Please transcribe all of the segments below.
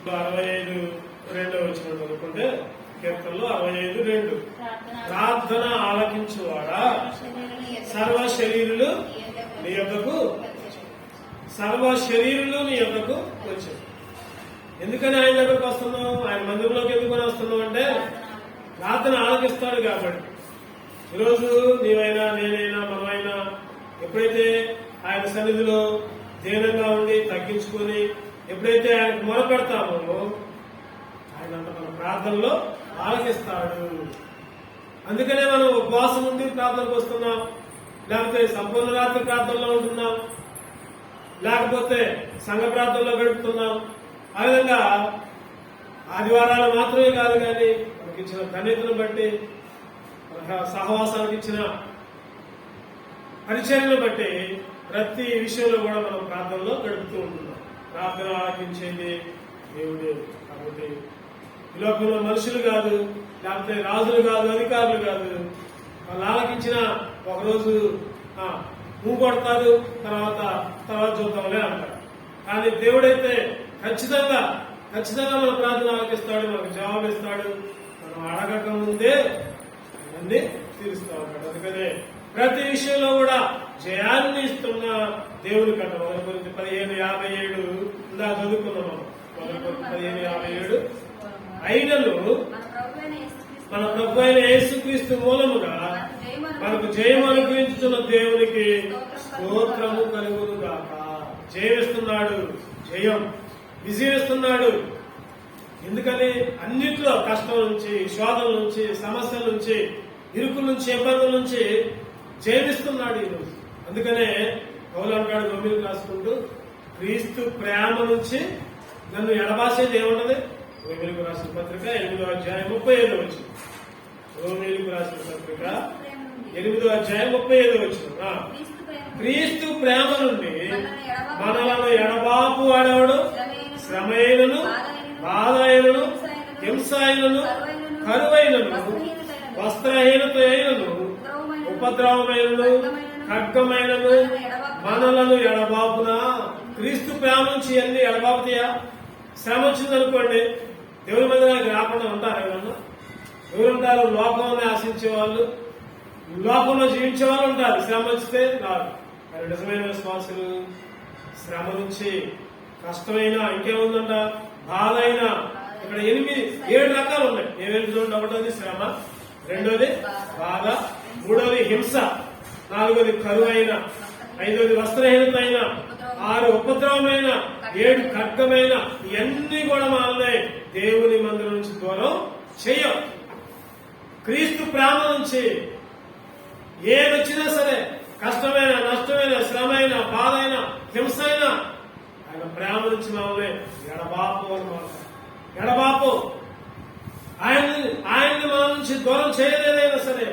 65:2 చదువుకుంటే కీర్తనలో 65:2 ప్రార్థన ఆలకించువాడా సర్వ శరీరులు నీ యొద్దకు వచ్చారు. ఎందుకని ఆయన దగ్గరకు వస్తున్నాం, ఆయన మందిరంలోకి ఎందుకని వస్తున్నాం అంటే ప్రార్థన ఆలకిస్తాడు కాబట్టి. ఈరోజు నీవైనా నేనైనా మనమైనా ఎప్పుడైతే ఆయన సన్నిధిలో దీనంగా ఉండి తగ్గించుకొని ఎప్పుడైతే ఆయనకు మొరపెడతామో ఆయన మన ప్రార్థనలో ఆలకిస్తాడు. అందుకనే మనం ఉపవాసం ఉండి ప్రార్థనకు వస్తున్నాం, లేకపోతే సంపూర్ణ రాత్రి ప్రార్థనలో ఉంటున్నాం, లేకపోతే సంఘ ప్రార్థనలో గడుపుతున్నాం. ఆ విధంగా ఆదివారాలు మాత్రమే కాదు, కానీ మనకి ఇచ్చిన ధన్యతను బట్టి, సహవాసానికి ఇచ్చిన పరిచర్యను బట్టి ప్రతి విషయంలో కూడా మనం ప్రార్థనలో గడుపుతూ ఉంటున్నాం. ప్రార్థన ఆలకించేది దేవుడే. కాబట్టి ఈ లోకంలో మనుషులు కాదు, లేకపోతే రాజులు కాదు, అధికారులు కాదు. వాళ్ళు ఆలకించిన ఒకరోజు కొడతారు, తర్వాత చూద్దాంలే అంటారు. కానీ దేవుడైతే ఖచ్చితంగా మన ప్రార్థన ఆలకిస్తాడు, మనకు జవాబు ఇస్తాడు. మనం అడగక ముందే అన్ని తీరుస్తా ఉంటాడు. అందుకనే ప్రతి విషయంలో కూడా జయాన్ని ఇస్తున్న దేవుని కథ 15:57 ఇందా చదువుకున్నాం. 15:57 అయినను మన ప్రభు అయిన యేసుక్రీస్తు మూలముగా మనకు జయం అనుగ్రహించుతున్న దేవునికి స్తోత్రము కలుగును గాక. జయమిస్తున్నాడు, విజయమిస్తున్నాడు. ఎందుకని అన్నిట్లో కష్టం నుంచి, శోధన నుంచి, సమస్యల నుంచి, ఇరుకుల నుంచి, ఇబ్బందుల నుంచి జయమిస్తున్నాడు ఈరోజు. అందుకనే పౌలు అంటాడు రోమీయులకు రాసుకుంటూ, క్రీస్తు ప్రేమ నుంచి నన్ను ఎడబాసేది ఏమున్నది? రోమీయులకు రాసిన పత్రిక 8:35 రోమీయులకు రాసిన పత్రిక 8:35 క్రీస్తు ప్రేమ నుండి మనలను ఎడబాపు వాడేవాడు శ్రమైనను, బాధైనను, హింసైనను, కరువైనను, వస్త్రహీనత అయినను, ఉపద్రవమైనను, ఖడ్గమైనను మనలను ఎడబాపునా. క్రీస్తు ప్రేమ నుంచి అన్ని ఎడబాపుతాయా? శ్రమ వచ్చిందనుకోండి, దేవుని మందిరానికి రాకుండా ఉంటారు. ఎవరన్నా ఎవరుంటారు? లోకంలో ఆశించే వాళ్ళు, లోకంలో జీవించే వాళ్ళు ఉంటారు. శ్రమ వస్తే రాదు. మరి నిజమైన విశ్వాసులు శ్రమ నుంచి, కష్టమైన, ఇంకేముందంట, బాధ అయినా, ఇక్కడ 7 రకాలు ఉన్నాయి. ఏమేమి చూడండి. 1వది శ్రమ, 2వది బాధ, 3వది హింస, 4వది కరువైన, 5వది వస్త్రహీనత అయిన, 6 ఉపద్రవమైన, 7 ఖడ్గమైన. ఇవన్నీ కూడా మనల్ని దేవుని మందిరం నుంచి దూరం చెయ్యం. క్రీస్తు ప్రేమ నుంచి ఏదొచ్చినా సరే, కష్టమైన, నష్టమైన, శ్రమైన, బాధ అయినా, హింస అయినా, ఆయన ప్రేమ నుంచి మనల్ని ఎడబాపు ఆయన్ని మన నుంచి దూరం చేయలేదైనా సరే.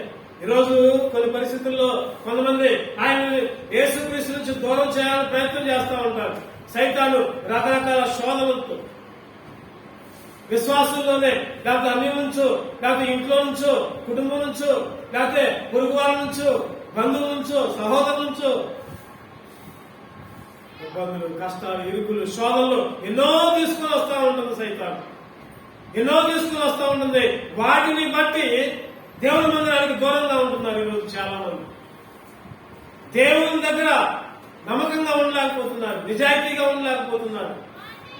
ఈరోజు కొన్ని పరిస్థితుల్లో కొంతమంది ఆయన్ని యేసుక్రీస్తు నుంచి దూరం చేయాలని ప్రయత్నం చేస్తూ ఉంటారు. సైతాను రకరకాల శోధనలతో, విశ్వాసంలోనే, లేకపోతే అన్యం నుంచో, లేకపోతే ఇంట్లో నుంచో, కుటుంబం నుంచో, లేకపోతే పొరుగు వాళ్ళ నుంచో, బంధువుల నుంచో, సహోదరుల నుంచో ఇబ్బందులు, కష్టాలు, ఇరుకులు, శోధనలు ఎన్నో తీసుకుని వస్తూ ఉంటుంది. సైతాను ఎన్నో తీసుకుని వస్తూ ఉంటుంది. వాటిని బట్టి దేవుని మందిరానికి దూరంగా ఉంటున్నారు ఈరోజు చాలా మంది. దేవుని దగ్గర నమ్మకంగా ఉండలేకపోతున్నారు, నిజాయితీగా ఉండలేకపోతున్నారు,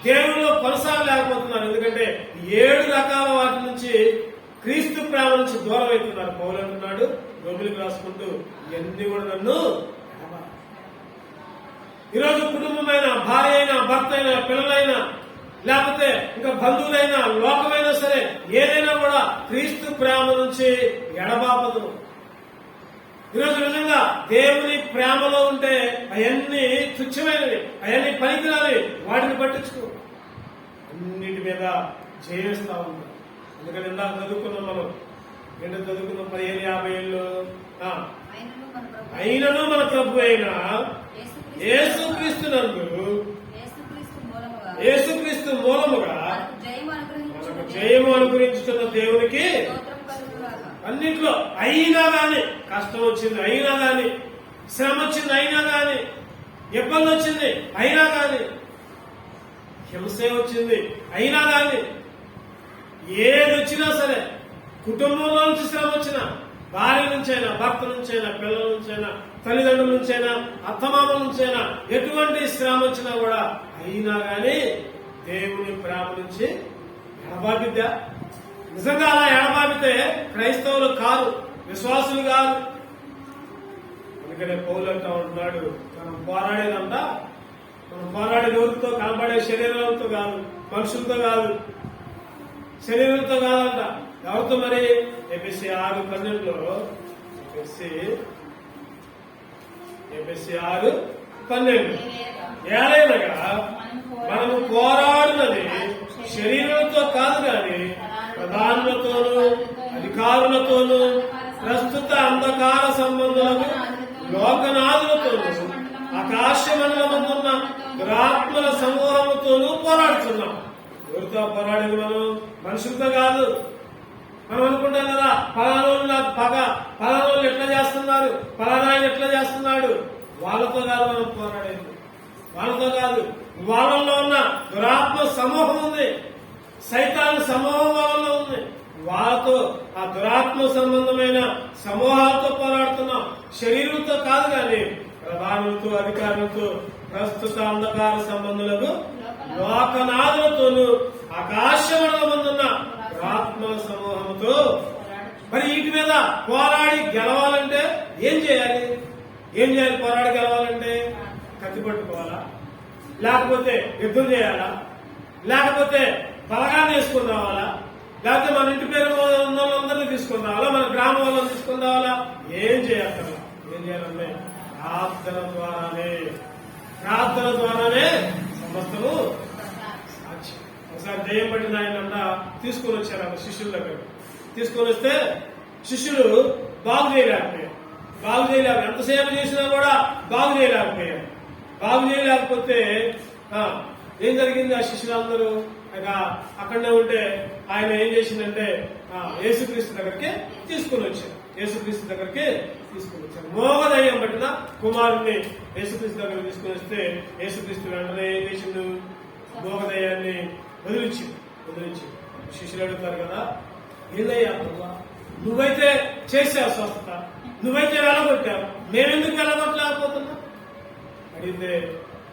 దేవునిలో కొనసాగలేకపోతున్నారు. ఎందుకంటే 7 రకాల వాటి నుంచి, క్రీస్తు ప్రేమ నుంచి దూరం అవుతున్నారు. పౌలు అంటున్నాడు రోమీయులకు రాసుకుంటూ, ఇవన్నీ కూడా నన్ను ఈరోజు కుటుంబమైన, భార్య అయినా, భర్త అయినా, పిల్లలైనా, లేకపోతే ఇంకా బంధువులైనా, లోకమైనా సరే, ఏదైనా కూడా క్రీస్తు ప్రేమ నుంచి ఎడబాపదు. ఈరోజు నిజంగా దేవుని ప్రేమలో ఉంటే అవన్నీ తుచ్చమైనవి, అవన్నీ పనికిరావి, వాటిని పట్టించుకో, అన్నిటి మీద జయిస్తా ఉంటాం. ఎందుకంటే ఇందాక చదువుకున్నాం, మనం ఏంటో చదువుకున్నాం 15:57 అయినను మన ప్రభు అయిన యేసుక్రీస్తు మూలముగా మనకు జయము అనుగ్రహించుతున్న దేవునికి అన్నింటిలో, అయినా గాని, కష్టం వచ్చింది అయినా గాని, శ్రమ వచ్చింది అయినా గాని, ఇబ్బంది వచ్చింది అయినా గాని, హింసే వచ్చింది. అయినా కానీ ఏది వచ్చినా సరే, కుటుంబంలో నుంచి శ్రమ వచ్చినా, భార్య నుంచైనా, భర్త నుంచైనా, పిల్లల నుంచైనా, తల్లిదండ్రుల నుంచైనా, అత్తమామల నుంచైనా, ఎటువంటి శ్రమ వచ్చినా కూడా అయినా కానీ దేవుని ప్రేమ నుంచి ఎడబాపిద్దా? నిజంగా అలా ఎడబాపితే క్రైస్తవులు కాదు, విశ్వాసులు కాదు. అందుకనే పౌలు అంటా ఉంటున్నాడు, మనం పోరాడేదంతా మనం పోరాడే ఎవరితో కనబడే శరీరాలతో కాదు, మనుషులతో కాదు, శరీరంతో కాదంట. ఎవరితో మరి? ఎఫెసీ 6:12 ఎఫెసీ 6:12 ఏలైనగా మనము పోరాడునది శరీరంతో కాదు గాని ప్రధానులతోనూ అధికారులతోనూ ప్రస్తుత అంధకార సంబంధులకు లోకనాథులతోనూ ఆకాశ మండలమందున్న దురాత్మల సమూహముతోనూ పోరాడుతున్నాం. ఎవరితో పోరాడేది? మనం మనుషులతో కాదు. మనం అనుకుంటాం కదా, పలానోళ్ళు నాకు పగ, పలానోళ్ళు ఎట్లా చేస్తున్నారు, పలానాయన ఎట్లా చేస్తున్నాడు. వాళ్ళతో కాదు మనం పోరాడేది, వాళ్ళతో కాదు. వాళ్ళల్లో ఉన్న దురాత్మ సమూహం ఉంది, సైతాన్ సమూహం వాళ్ళలో ఉంది. వాళ్ళతో, ఆ దురాత్మ సంబంధమైన సమూహాలతో పోరాడుతున్నాం. శరీరంతో కాదు కానీ ప్రధానులతో, అధికారులతో, ప్రస్తుత అంధకార సంబంధులకు లోకనాథులతోనూ ఆకాశమందున్న ఆత్మ సమూహంతో. మరి వీటి మీద పోరాడి గెలవాలంటే ఏం చేయాలి? ఏం చేయాలి? పోరాడి గెలవాలంటే కత్తి పట్టుకోవాలా? లేకపోతే యుద్ధం చేయాలా? లేకపోతే బలగాన్ని వేసుకుని రావాలా? లేకపోతే మన ఇంటి పేరు ఉన్న వాళ్ళందరినీ తీసుకుని రావాలా? మన గ్రామం వాళ్ళని తీసుకుని రావాలా? ఏం చేయాలి? ఏం చేయాలంటే ప్రార్థన ద్వారానే సమస్తము. ఒకసారి దయ్యం పట్టిన ఆయన తీసుకొని వచ్చారు ఆ శిష్యుల దగ్గర. తీసుకొని వస్తే శిష్యులు బాగు చేయలేకపోయారు. ఎంతసేపు చేసినా కూడా బాగు చేయలేకపోయారు. బాగు చేయలేకపోతే ఏం జరిగింది? ఆ శిష్యులందరూ అక్కడనే ఉంటే ఆయన ఏం చేసిందంటే యేసుక్రీస్తు దగ్గరికి తీసుకుని వచ్చారు. మోగదయ్యం పట్టిన కుమారుణ్ణి యేసుక్రీస్తు దగ్గర తీసుకుని వస్తే యేసుక్రీస్తు వెంటనే ఏం చేసిండు? మోగదయ్యాన్ని వదిలించి శిష్యులు అడుగుతారు కదా, ఏదయ్యా నువ్వైతే చేసావు స్వస్థత, నువ్వైతే వెళ్ళగొట్టావు, మేమెందుకు వెళ్ళగొట్టలేకపోతున్నా అడిగితే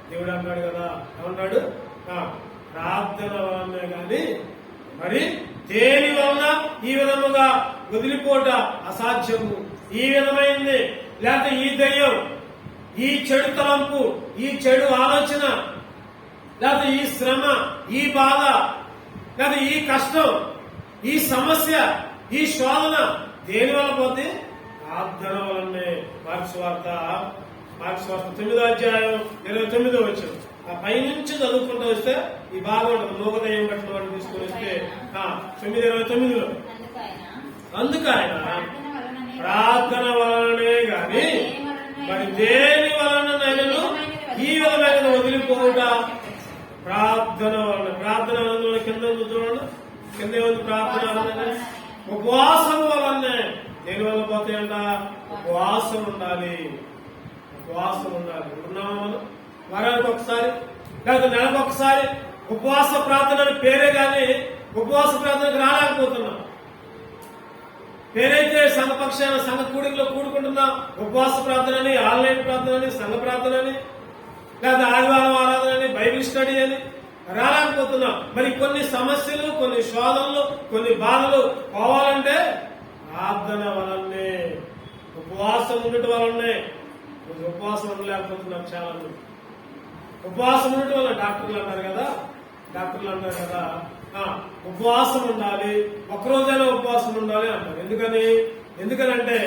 దేవుడు అన్నాడు కదా, ఏమన్నాడు? ప్రార్థన వలనే గాని మరి దేని వలన ఈ విధముగా వదిలిపోట అసాధ్యము. ఈ విధమైంది లేకపోతే ఈ దయ్యం, ఈ చెడు తలంపు, ఈ చెడు ఆలోచన, లేకపోతే ఈ శ్రమ, ఈ బాధ, లేకపోతే ఈ కష్టం, ఈ సమస్య, ఈ శోధన దేని వల్ల పోతే? ప్రార్థన వలనే. మార్క్స్ వార్త 9:29 ఆ పైనుంచి చదువుకుంటూ వస్తే ఈ బాగా ఉంటుంది. మోగదయ్యం పట్టిన వాడిని తీసుకుని వస్తే 9:29 అందుకు ఆయన ప్రార్థన వలనే గాని మరి దేని వలనైనను ఈ విధమైన వదిలిపోవుట ప్రార్థన వలన. కింద చూడండి, కింద ఏముంది? ప్రార్థన వలన. ఉపవాసం వలనే. దేని వల్ల పోతాయంట? ఉపవాసం ఉండాలి. ఉన్నామా మనం? వారానికి ఒకసారి లేకపోతే నెలకు ఒకసారి ఉపవాస ప్రార్థన పేరే గాని ఉపవాస ప్రార్థనకు రాలేకపోతున్నాం. పేరైతే సంఘపక్షాన సంఘ కూడికలో కూడుకుంటున్నాం. ఉపవాస ప్రార్థనని, ఆన్లైన్ ప్రార్థనని, సంఘ ప్రార్థనని, లేదా ఆదివారం ఆరాధన అని, బైబిల్ స్టడీ అని రాలేకపోతున్నాం. మరి కొన్ని సమస్యలు, కొన్ని శోధనలు, కొన్ని బాధలు పోవాలంటే ప్రార్థన వలనే, ఉపవాసం ఉండటం వలనే. ఉపవాసం ఉండలేకపోతున్నాం చాలా మంది. ఉపవాసం ఉండటం వల్ల డాక్టర్లు అంటారు కదా ఉపవాసం ఉండాలి, ఒక్కరోజైనా ఉపవాసం ఉండాలి అంటారు. ఎందుకనంటే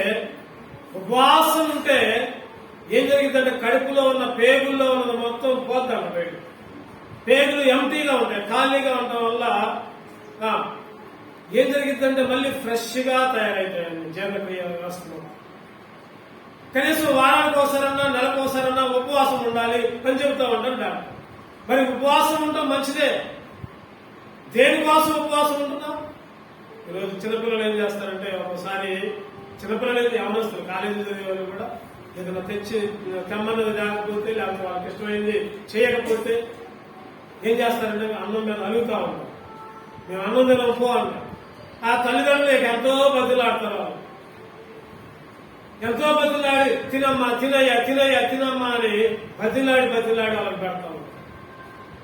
ఉపవాసం ఉంటే ఏం జరిగిందంటే కడుపులో ఉన్న పేగుల్లో ఉన్నది మొత్తం పోద్దాం. పేగులు ఎంటీగా ఉంటాయి, ఖాళీగా ఉండటం వల్ల ఏం జరిగిందంటే మళ్ళీ ఫ్రెష్ గా తయారైతాయండి జీర్ణక్రియ వ్యవస్థలో. కనీసం వారానికి ఒకసారన్నా, నెలకు ఒకసారన్నా ఉపవాసం ఉండాలి అని చెబుతా ఉంటారు డాక్టర్. మరి ఉపవాసం ఉండటం మంచిదే. దేనికోసం ఉపవాసం ఉంటున్నాం? ఈరోజు చిన్నపిల్లలు ఏం చేస్తారంటే, ఒకసారి చిన్నపిల్లలు అయితే యవనస్తులు, కాలేజీ చదివే వాళ్ళు కూడా ఏదైనా తెమ్మన్నది లేకపోతే, లేకపోతే వాళ్ళకి ఇష్టమైంది చేయకపోతే ఏం చేస్తారంటే అన్నం మీద అలుగుతా ఉంటాం. మేము అన్నం తినం పో అంటాం. ఆ తల్లిదండ్రులు ఎంతో బతులాడతారు. వాళ్ళు ఎంతో బతులాడి తినమ్మా తినయ్యా తినయ్యా తినమ్మా అని బతిలాడి వాళ్ళకి పెడతా ఉంటాం.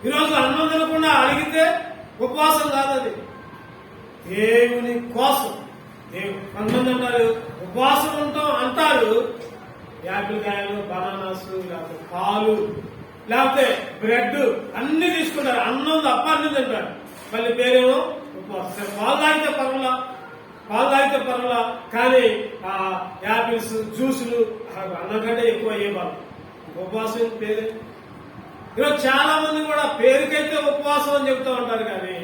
ఈరోజు అన్నం తినకుండా అడిగితే ఉపవాసం కాదది, దేవుని కోసం. కొంతమంది అంటారు ఉపవాసం ఉంటాం అంటారు, యాపిల్ కాయలు, బనానాస్, లేకపోతే పాలు, లేకపోతే బ్రెడ్ అన్ని తీసుకుంటారు. అన్నం తప్ప అన్ని తింటారు. మళ్ళీ పేరేమో ఉపవాసం. పాలు తాగితే పర్వాలా కానీ ఆ యాపిల్స్ జ్యూసులు అన్నం కంటే ఎక్కువ అయ్యేవాళ్ళు. ఉపవాసం పేరే. ఈరోజు చాలా మంది కూడా పేరుకైతే ఉపవాసం అని చెప్తూ ఉంటారు కానీ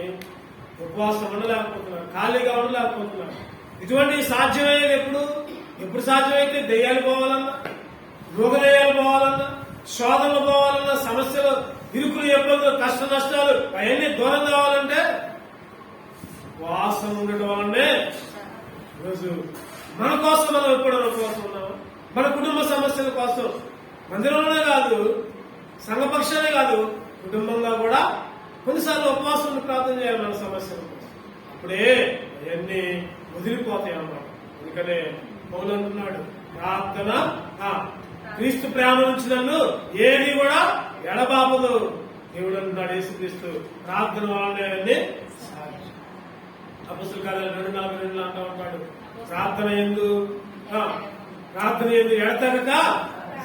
ఉపవాసం ఉండలేకపోతున్నారు, ఖాళీగా ఉండలేకపోతున్నారు. ఇటువంటి సాధ్యమయ్యేది ఎప్పుడు సాధ్యమైతే దెయ్యాలు పోవాలన్నా, రోగదయ్యాలు పోవాలన్నా, శోధనలు పోవాలన్నా, సమస్యలు, ఇరుకులు, ఇబ్బందులు, కష్ట నష్టాలు అవన్నీ దూరం కావాలంటే ఉపవాసం ఉండడం వల్లనే. ఈరోజు మన కోసం మనం ఎప్పుడైనా ఉపవాసం ఉన్నామా? మన కుటుంబ సమస్యల కోసం మందిరంలోనే కాదు, సంఘపక్షాలే కాదు, కుటుంబంగా కూడా కొన్నిసార్లు ఉపవాసం ఉండి ప్రార్థన చేయాలి మన సమస్యల కోసం. అప్పుడే అవన్నీ వదిలిపోతాయి అన్నమాట. అందుకనే పౌలు అంటున్నాడు, ప్రార్థన క్రీస్తు ప్రేమ నుంచి నన్ను ఏది కూడా ఎడబాపదు. దేవుడు అంటున్నాడు, యేసుక్రీస్తు ప్రార్థన వలన అపొస్తలుల కార్యాలు 2:42 అంటూ ఉంటాడు, ప్రార్థన ఎందు ఎడతెగక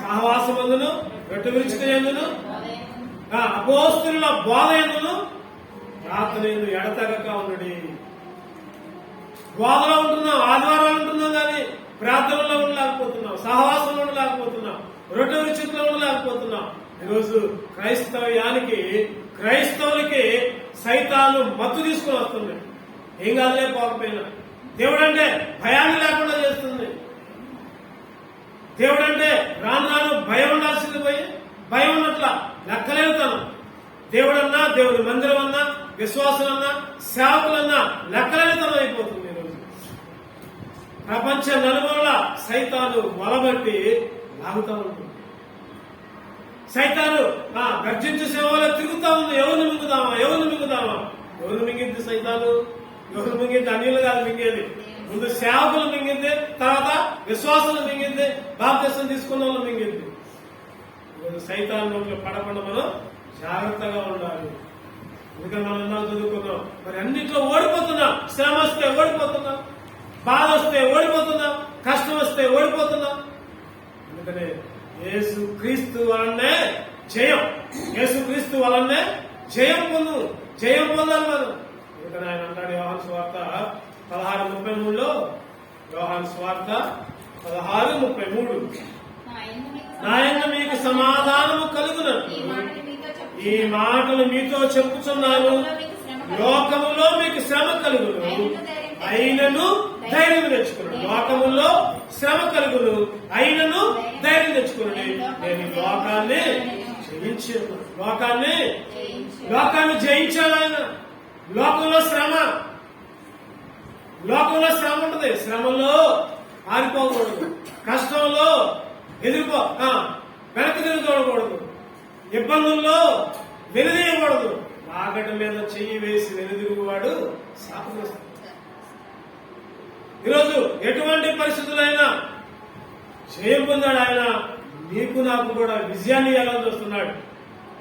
సహవాసమందును రొట్టె విరుచుట ఎందును అపోస్తలుల బోధ ఎందును ప్రార్థన ఎందు ఎడతెగక ఉండడి. బోధలో ఉంటున్నాం, ఆదివారాలు ఉంటున్నాం కానీ ప్రార్థనలో ఉండలేకపోతున్నాం, సహవాసంలో ఉండలేకపోతున్నాం, రొట్టె విరుచుటలో ఉండలేకపోతున్నాం. ఈరోజు క్రైస్తవులకి సైతాను మత్తు తీసుకుని వస్తుంది. ఏం కాదులే పోకపోయినా. దేవుడంటే భయాన్ని లేకుండా చేస్తుంది. దేవుడంటే రాను భయం ఉండాల్సింది పోయి భయం ఉన్నట్ల లెక్కలేవుతాను. దేవుడన్నా, దేవుడి మందిరం అన్నా, విశ్వాసం అన్నా, సేవకులన్నా లెక్కలేనితనం అయిపోతుంది. ఈరోజు ప్రపంచ నలుమూలల సైతాను వలబట్టి లాగుతా ఉంటుంది. సైతాను గర్జించే సేవలో తిరుగుతా ఉంది. ఎవరిని మింగుదామా? ఎవరిని మింగింది సైతాను? ఎవరు మింగింది? అన్యులు కాదు మింగేది. ముందు సేవకులు మింగింది, తర్వాత విశ్వాసాలు మింగింది, బాప్తిసం తీసుకున్న వాళ్ళు మింగింది. సైతాన్ నోట్లో పడకుండా మనం జాగ్రత్తగా ఉండాలి. ఎందుకంటే మనం ఎన్నాళ్ళు చదువుకున్నాం, మరి అన్నింటిలో ఓడిపోతున్నాం. శ్రమ వస్తే ఓడిపోతున్నాం, బాధ వస్తే ఓడిపోతున్నాం, కష్టం వస్తే ఓడిపోతున్నాం. అందుకనే యేసుక్రీస్తు వలనే జయం, యేసుక్రీస్తు వలనే జయం పొందాలి మనం. అందుకని ఆయన అంటాడు యోహాను సువార్త 16:33లో, యోహాను సువార్త 16:33, నాయన మీకు సమాధానము కలుగునట్లు ఈ మాటలు మీతో చెప్పుచున్నాను, లోకములో మీకు శ్రమ కలుగును, అయినను ధైర్యం తెచ్చుకున్నాడు. లోకములో శ్రమ కలుగును, అయినను ధైర్యం తెచ్చుకున్నాడు. నేను లోకాన్ని జయించాడు ఆయన. లోకంలో శ్రమ ఉంటుంది. శ్రమలో ఆరిపోకూడదు, కష్టంలో వెనక్కి తిరగకూడదు, ఇబ్బందుల్లో వెనుదీయకూడదు. రాగట మీద చెయ్యి వేసి వెనుదిరుగువాడు శాపగ్రస్తుడు. ఈరోజు ఎటువంటి పరిస్థితులైనా జయం పొందాడు ఆయన. నీకు నాకు కూడా విజయాన్ని ఇవ్వాలని చూస్తున్నాడు.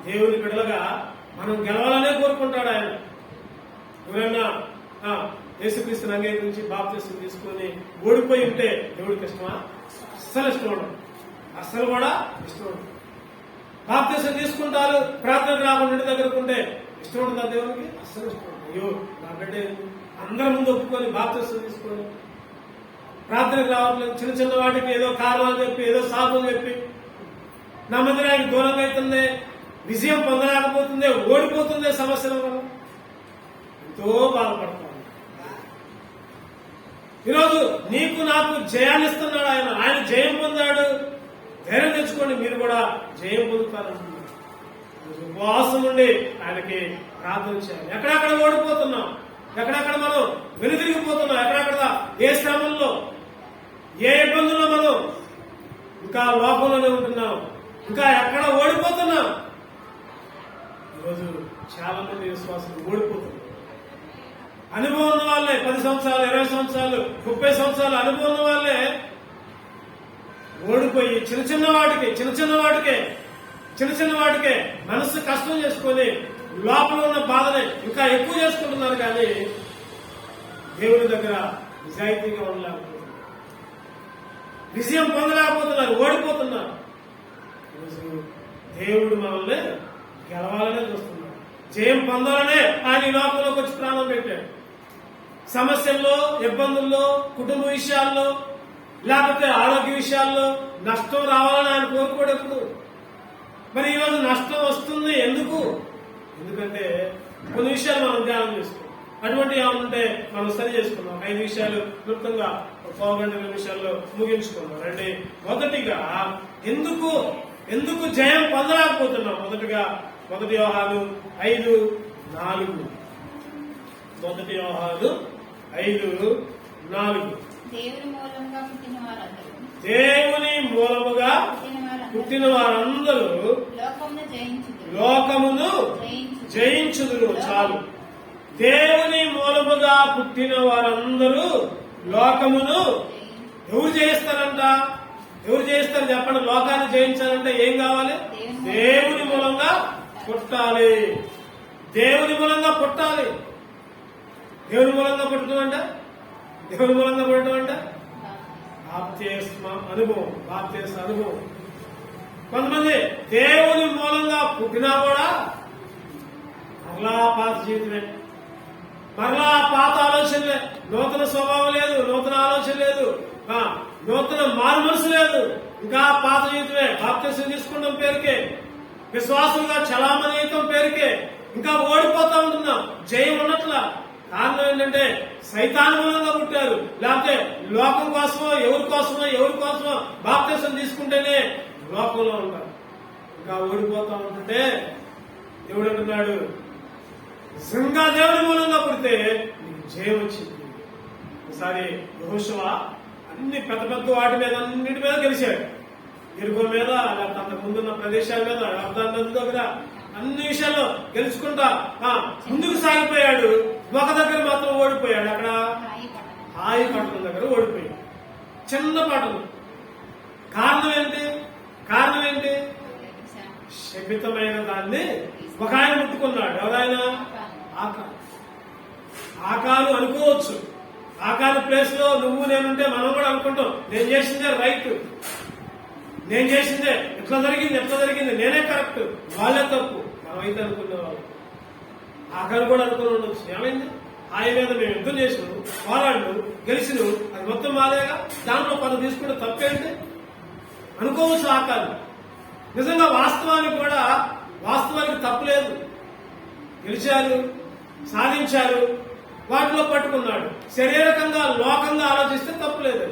దేవుని బిడ్డలుగా మనం గెలవాలనే కోరుకుంటాడు ఆయన. ఎవరైనా యేసుక్రీస్తుని అంగీకరించి బాప్తిసం తీసుకుని ఓడిపోయి ఉంటే దేవుడికి ఇష్టమా? అస్సలు ఇష్టం ఉండదు. బాప్తిసం తీసుకుంటారు, ప్రార్థన రాకుండా ఇంటి దగ్గరకు ఉంటే ఇష్టం ఉంటుందా దేవునికి? అస్సలు ఇష్టం ఉండదు. అయ్యో నా బిడ్డ అందరి ముందు ఒప్పుకొని బాప్తిసం తీసుకొని ప్రార్థనకు రావట్లేదు, చిన్న వాటికి ఏదో కారణాలు చెప్పి, ఏదో సాకులు చెప్పి నా మందిరానికి దూరంగా అవుతుంది, విజయం పొందలేకపోతుంది, ఓడిపోతుంది సమస్యల వల్ల ఎంతో బాధపడతాను. ఈరోజు నీకు నాకు జయాన్ని ఇస్తున్నాడు ఆయన. ఆయన జయం పొందాడు. ధైర్యం తెచ్చుకోండి, మీరు కూడా జయం పొందుతారంటున్నారు. ఉపవాసం ఉండి ఆయనకి ప్రార్థన చేయాలి. ఎక్కడెక్కడ ఓడిపోతున్నాం, ఎక్కడెక్కడ మనం వెనుదిరిగిపోతున్నాం, ఎక్కడెక్కడ ఏ శ్రమంలో, ఏ ఇబ్బందుల్లో మనం ఇంకా లోకంలోనే ఉంటున్నాం, ఇంకా ఎక్కడ ఓడిపోతున్నాం. ఈరోజు చాలా మంది విశ్వాసులు ఓడిపోతున్నారు. అనుభవం ఉన్న వాళ్ళే 10 సంవత్సరాలు, 20 సంవత్సరాలు, 30 సంవత్సరాలు అనుభవం ఉన్న వాళ్ళే ఓడిపోయి చిన్న చిన్న వాటికే మనసు కష్టం చేసుకొని లోపల ఉన్న బాధని ఇంకా ఎక్కువ చేసుకుంటున్నారు. కానీ దేవుడి దగ్గర నిజాయితీగా ఉండలేకపోతున్నారు, విజయం పొందలేకపోతున్నారు, ఓడిపోతున్నారు. దేవుడు మనల్ని గెలవాలనే చూస్తున్నాడు, జయం పొందాలనే ఆయన లోపంలోకి వచ్చి ప్రాణం పెట్టాడు. సమస్యల్లో, ఇబ్బందుల్లో, కుటుంబ విషయాల్లో, లేకపోతే ఆరోగ్య విషయాల్లో నష్టం రావాలని ఆయన కోరుకోడెప్పుడు. మరి ఈరోజు నష్టం వస్తుంది ఎందుకు? ఎందుకంటే కొన్ని విషయాలు మనం ధ్యానం చేసుకోం. అటువంటి ఏమంటే మనం సరి చేసుకున్నాం. 5 విషయాలు క్లుప్తంగా 1 నిమిషాల్లో ముగించుకున్నాం. రండి, మొదటిగా ఎందుకు జయం పొందలేకపోతున్నాం? మొదటిగా 1 యోహాను 5:4. 1 యోహాను 5:4. దేవుని మూలముగా పుట్టిన వారందరూ లోకమును జయించుదురు. చాలు. దేవుని మూలముగా పుట్టిన వారందరూ లోకమును ఎవరు జయిస్తారంట? ఎవరు జయిస్తారు చెప్పండి? లోకాన్ని జయించాలంటే ఏం కావాలి? దేవుని మూలంగా పుట్టాలి. దేవుని మూలంగా పుట్టాలి. దేవుని మూలంగా పుట్టడం అంటే బాప్తిస్మ అనుభవం. కొంతమంది దేవుని మూలంగా పుట్టినా కూడా మరలా పాత జీవితమే, మరలా పాత ఆలోచనలే, నూతన స్వభావం లేదు, నూతన ఆలోచన లేదు, నూతన మారు మనసు లేదు, ఇంకా పాత జీవితమే. బాప్తిస్మం తీసుకుంటాం పేరుకే, విశ్వాసంగా చలామణి అయ్యటం పేరుకే ఇంకా ఓడిపోతా ఉంటున్నాం, జయం ఉన్నట్లా. కారణం ఏంటంటే సైతాను మూలంగా పుట్టారు, లేకపోతే లోకం కోసమో ఎవరి కోసమో బాప్తిస్మం తీసుకుంటేనే లోకంలో ఉంటారు. ఇంకా ఓడిపోతా ఉంటుంటే దేవుడు అంటున్నాడు, నిజంగా దేవుడి మూలంగా పుడితే నీకు జయం వచ్చింది. ఒకసారి యెహోషువ అన్ని పెద్ద వాటి మీద అన్నిటి మీద గెలిచాడు. ఎరుగో మీద, లేకపోతే అంతకు ముందున్న ప్రదేశాల మీద, యోర్దాను నది దగ్గర అన్ని విషయాల్లో గెలుచుకుంటా ముందుకు సాగిపోయాడు. ఒక దగ్గర మాత్రం ఓడిపోయాడు. అక్కడ హాయి పట్టణం దగ్గర ఓడిపోయాడు. చిన్న పట్టణం. కారణం ఏంటి? శపితమైన దాన్ని ఒక ఆయన ముట్టుకున్నాడు. ఎవరైనా ఆకాలు అనుకోవచ్చు. ఆకాలు ప్లేస్ లో నువ్వు నేనుంటే మనం కూడా అనుకుంటాం, నేను చేసిందే రైట్, నేను చేసిందే ఎట్లా జరిగింది, నేనే కరెక్ట్, వాళ్ళే తప్పు. మనమైతే అనుకునేవాళ్ళు. ఆకాలు కూడా అనుకుని ఉండొచ్చు. ఏమైంది? ఆయన మీద మేము యుద్ధం చేసినాం, పోరాడు, గెలిచిను, అది మొత్తం మాదేగా, దాంట్లో కొంత తీసుకుంటే తప్పేంటి అనుకోవచ్చు ఆకాలు. నిజంగా వాస్తవానికి తప్పులేదు. గెలిచారు, సాధించారు, వాటిలో పట్టుకున్నాడు. శారీరకంగా లోకంగా ఆలోచిస్తే తప్పులేదు.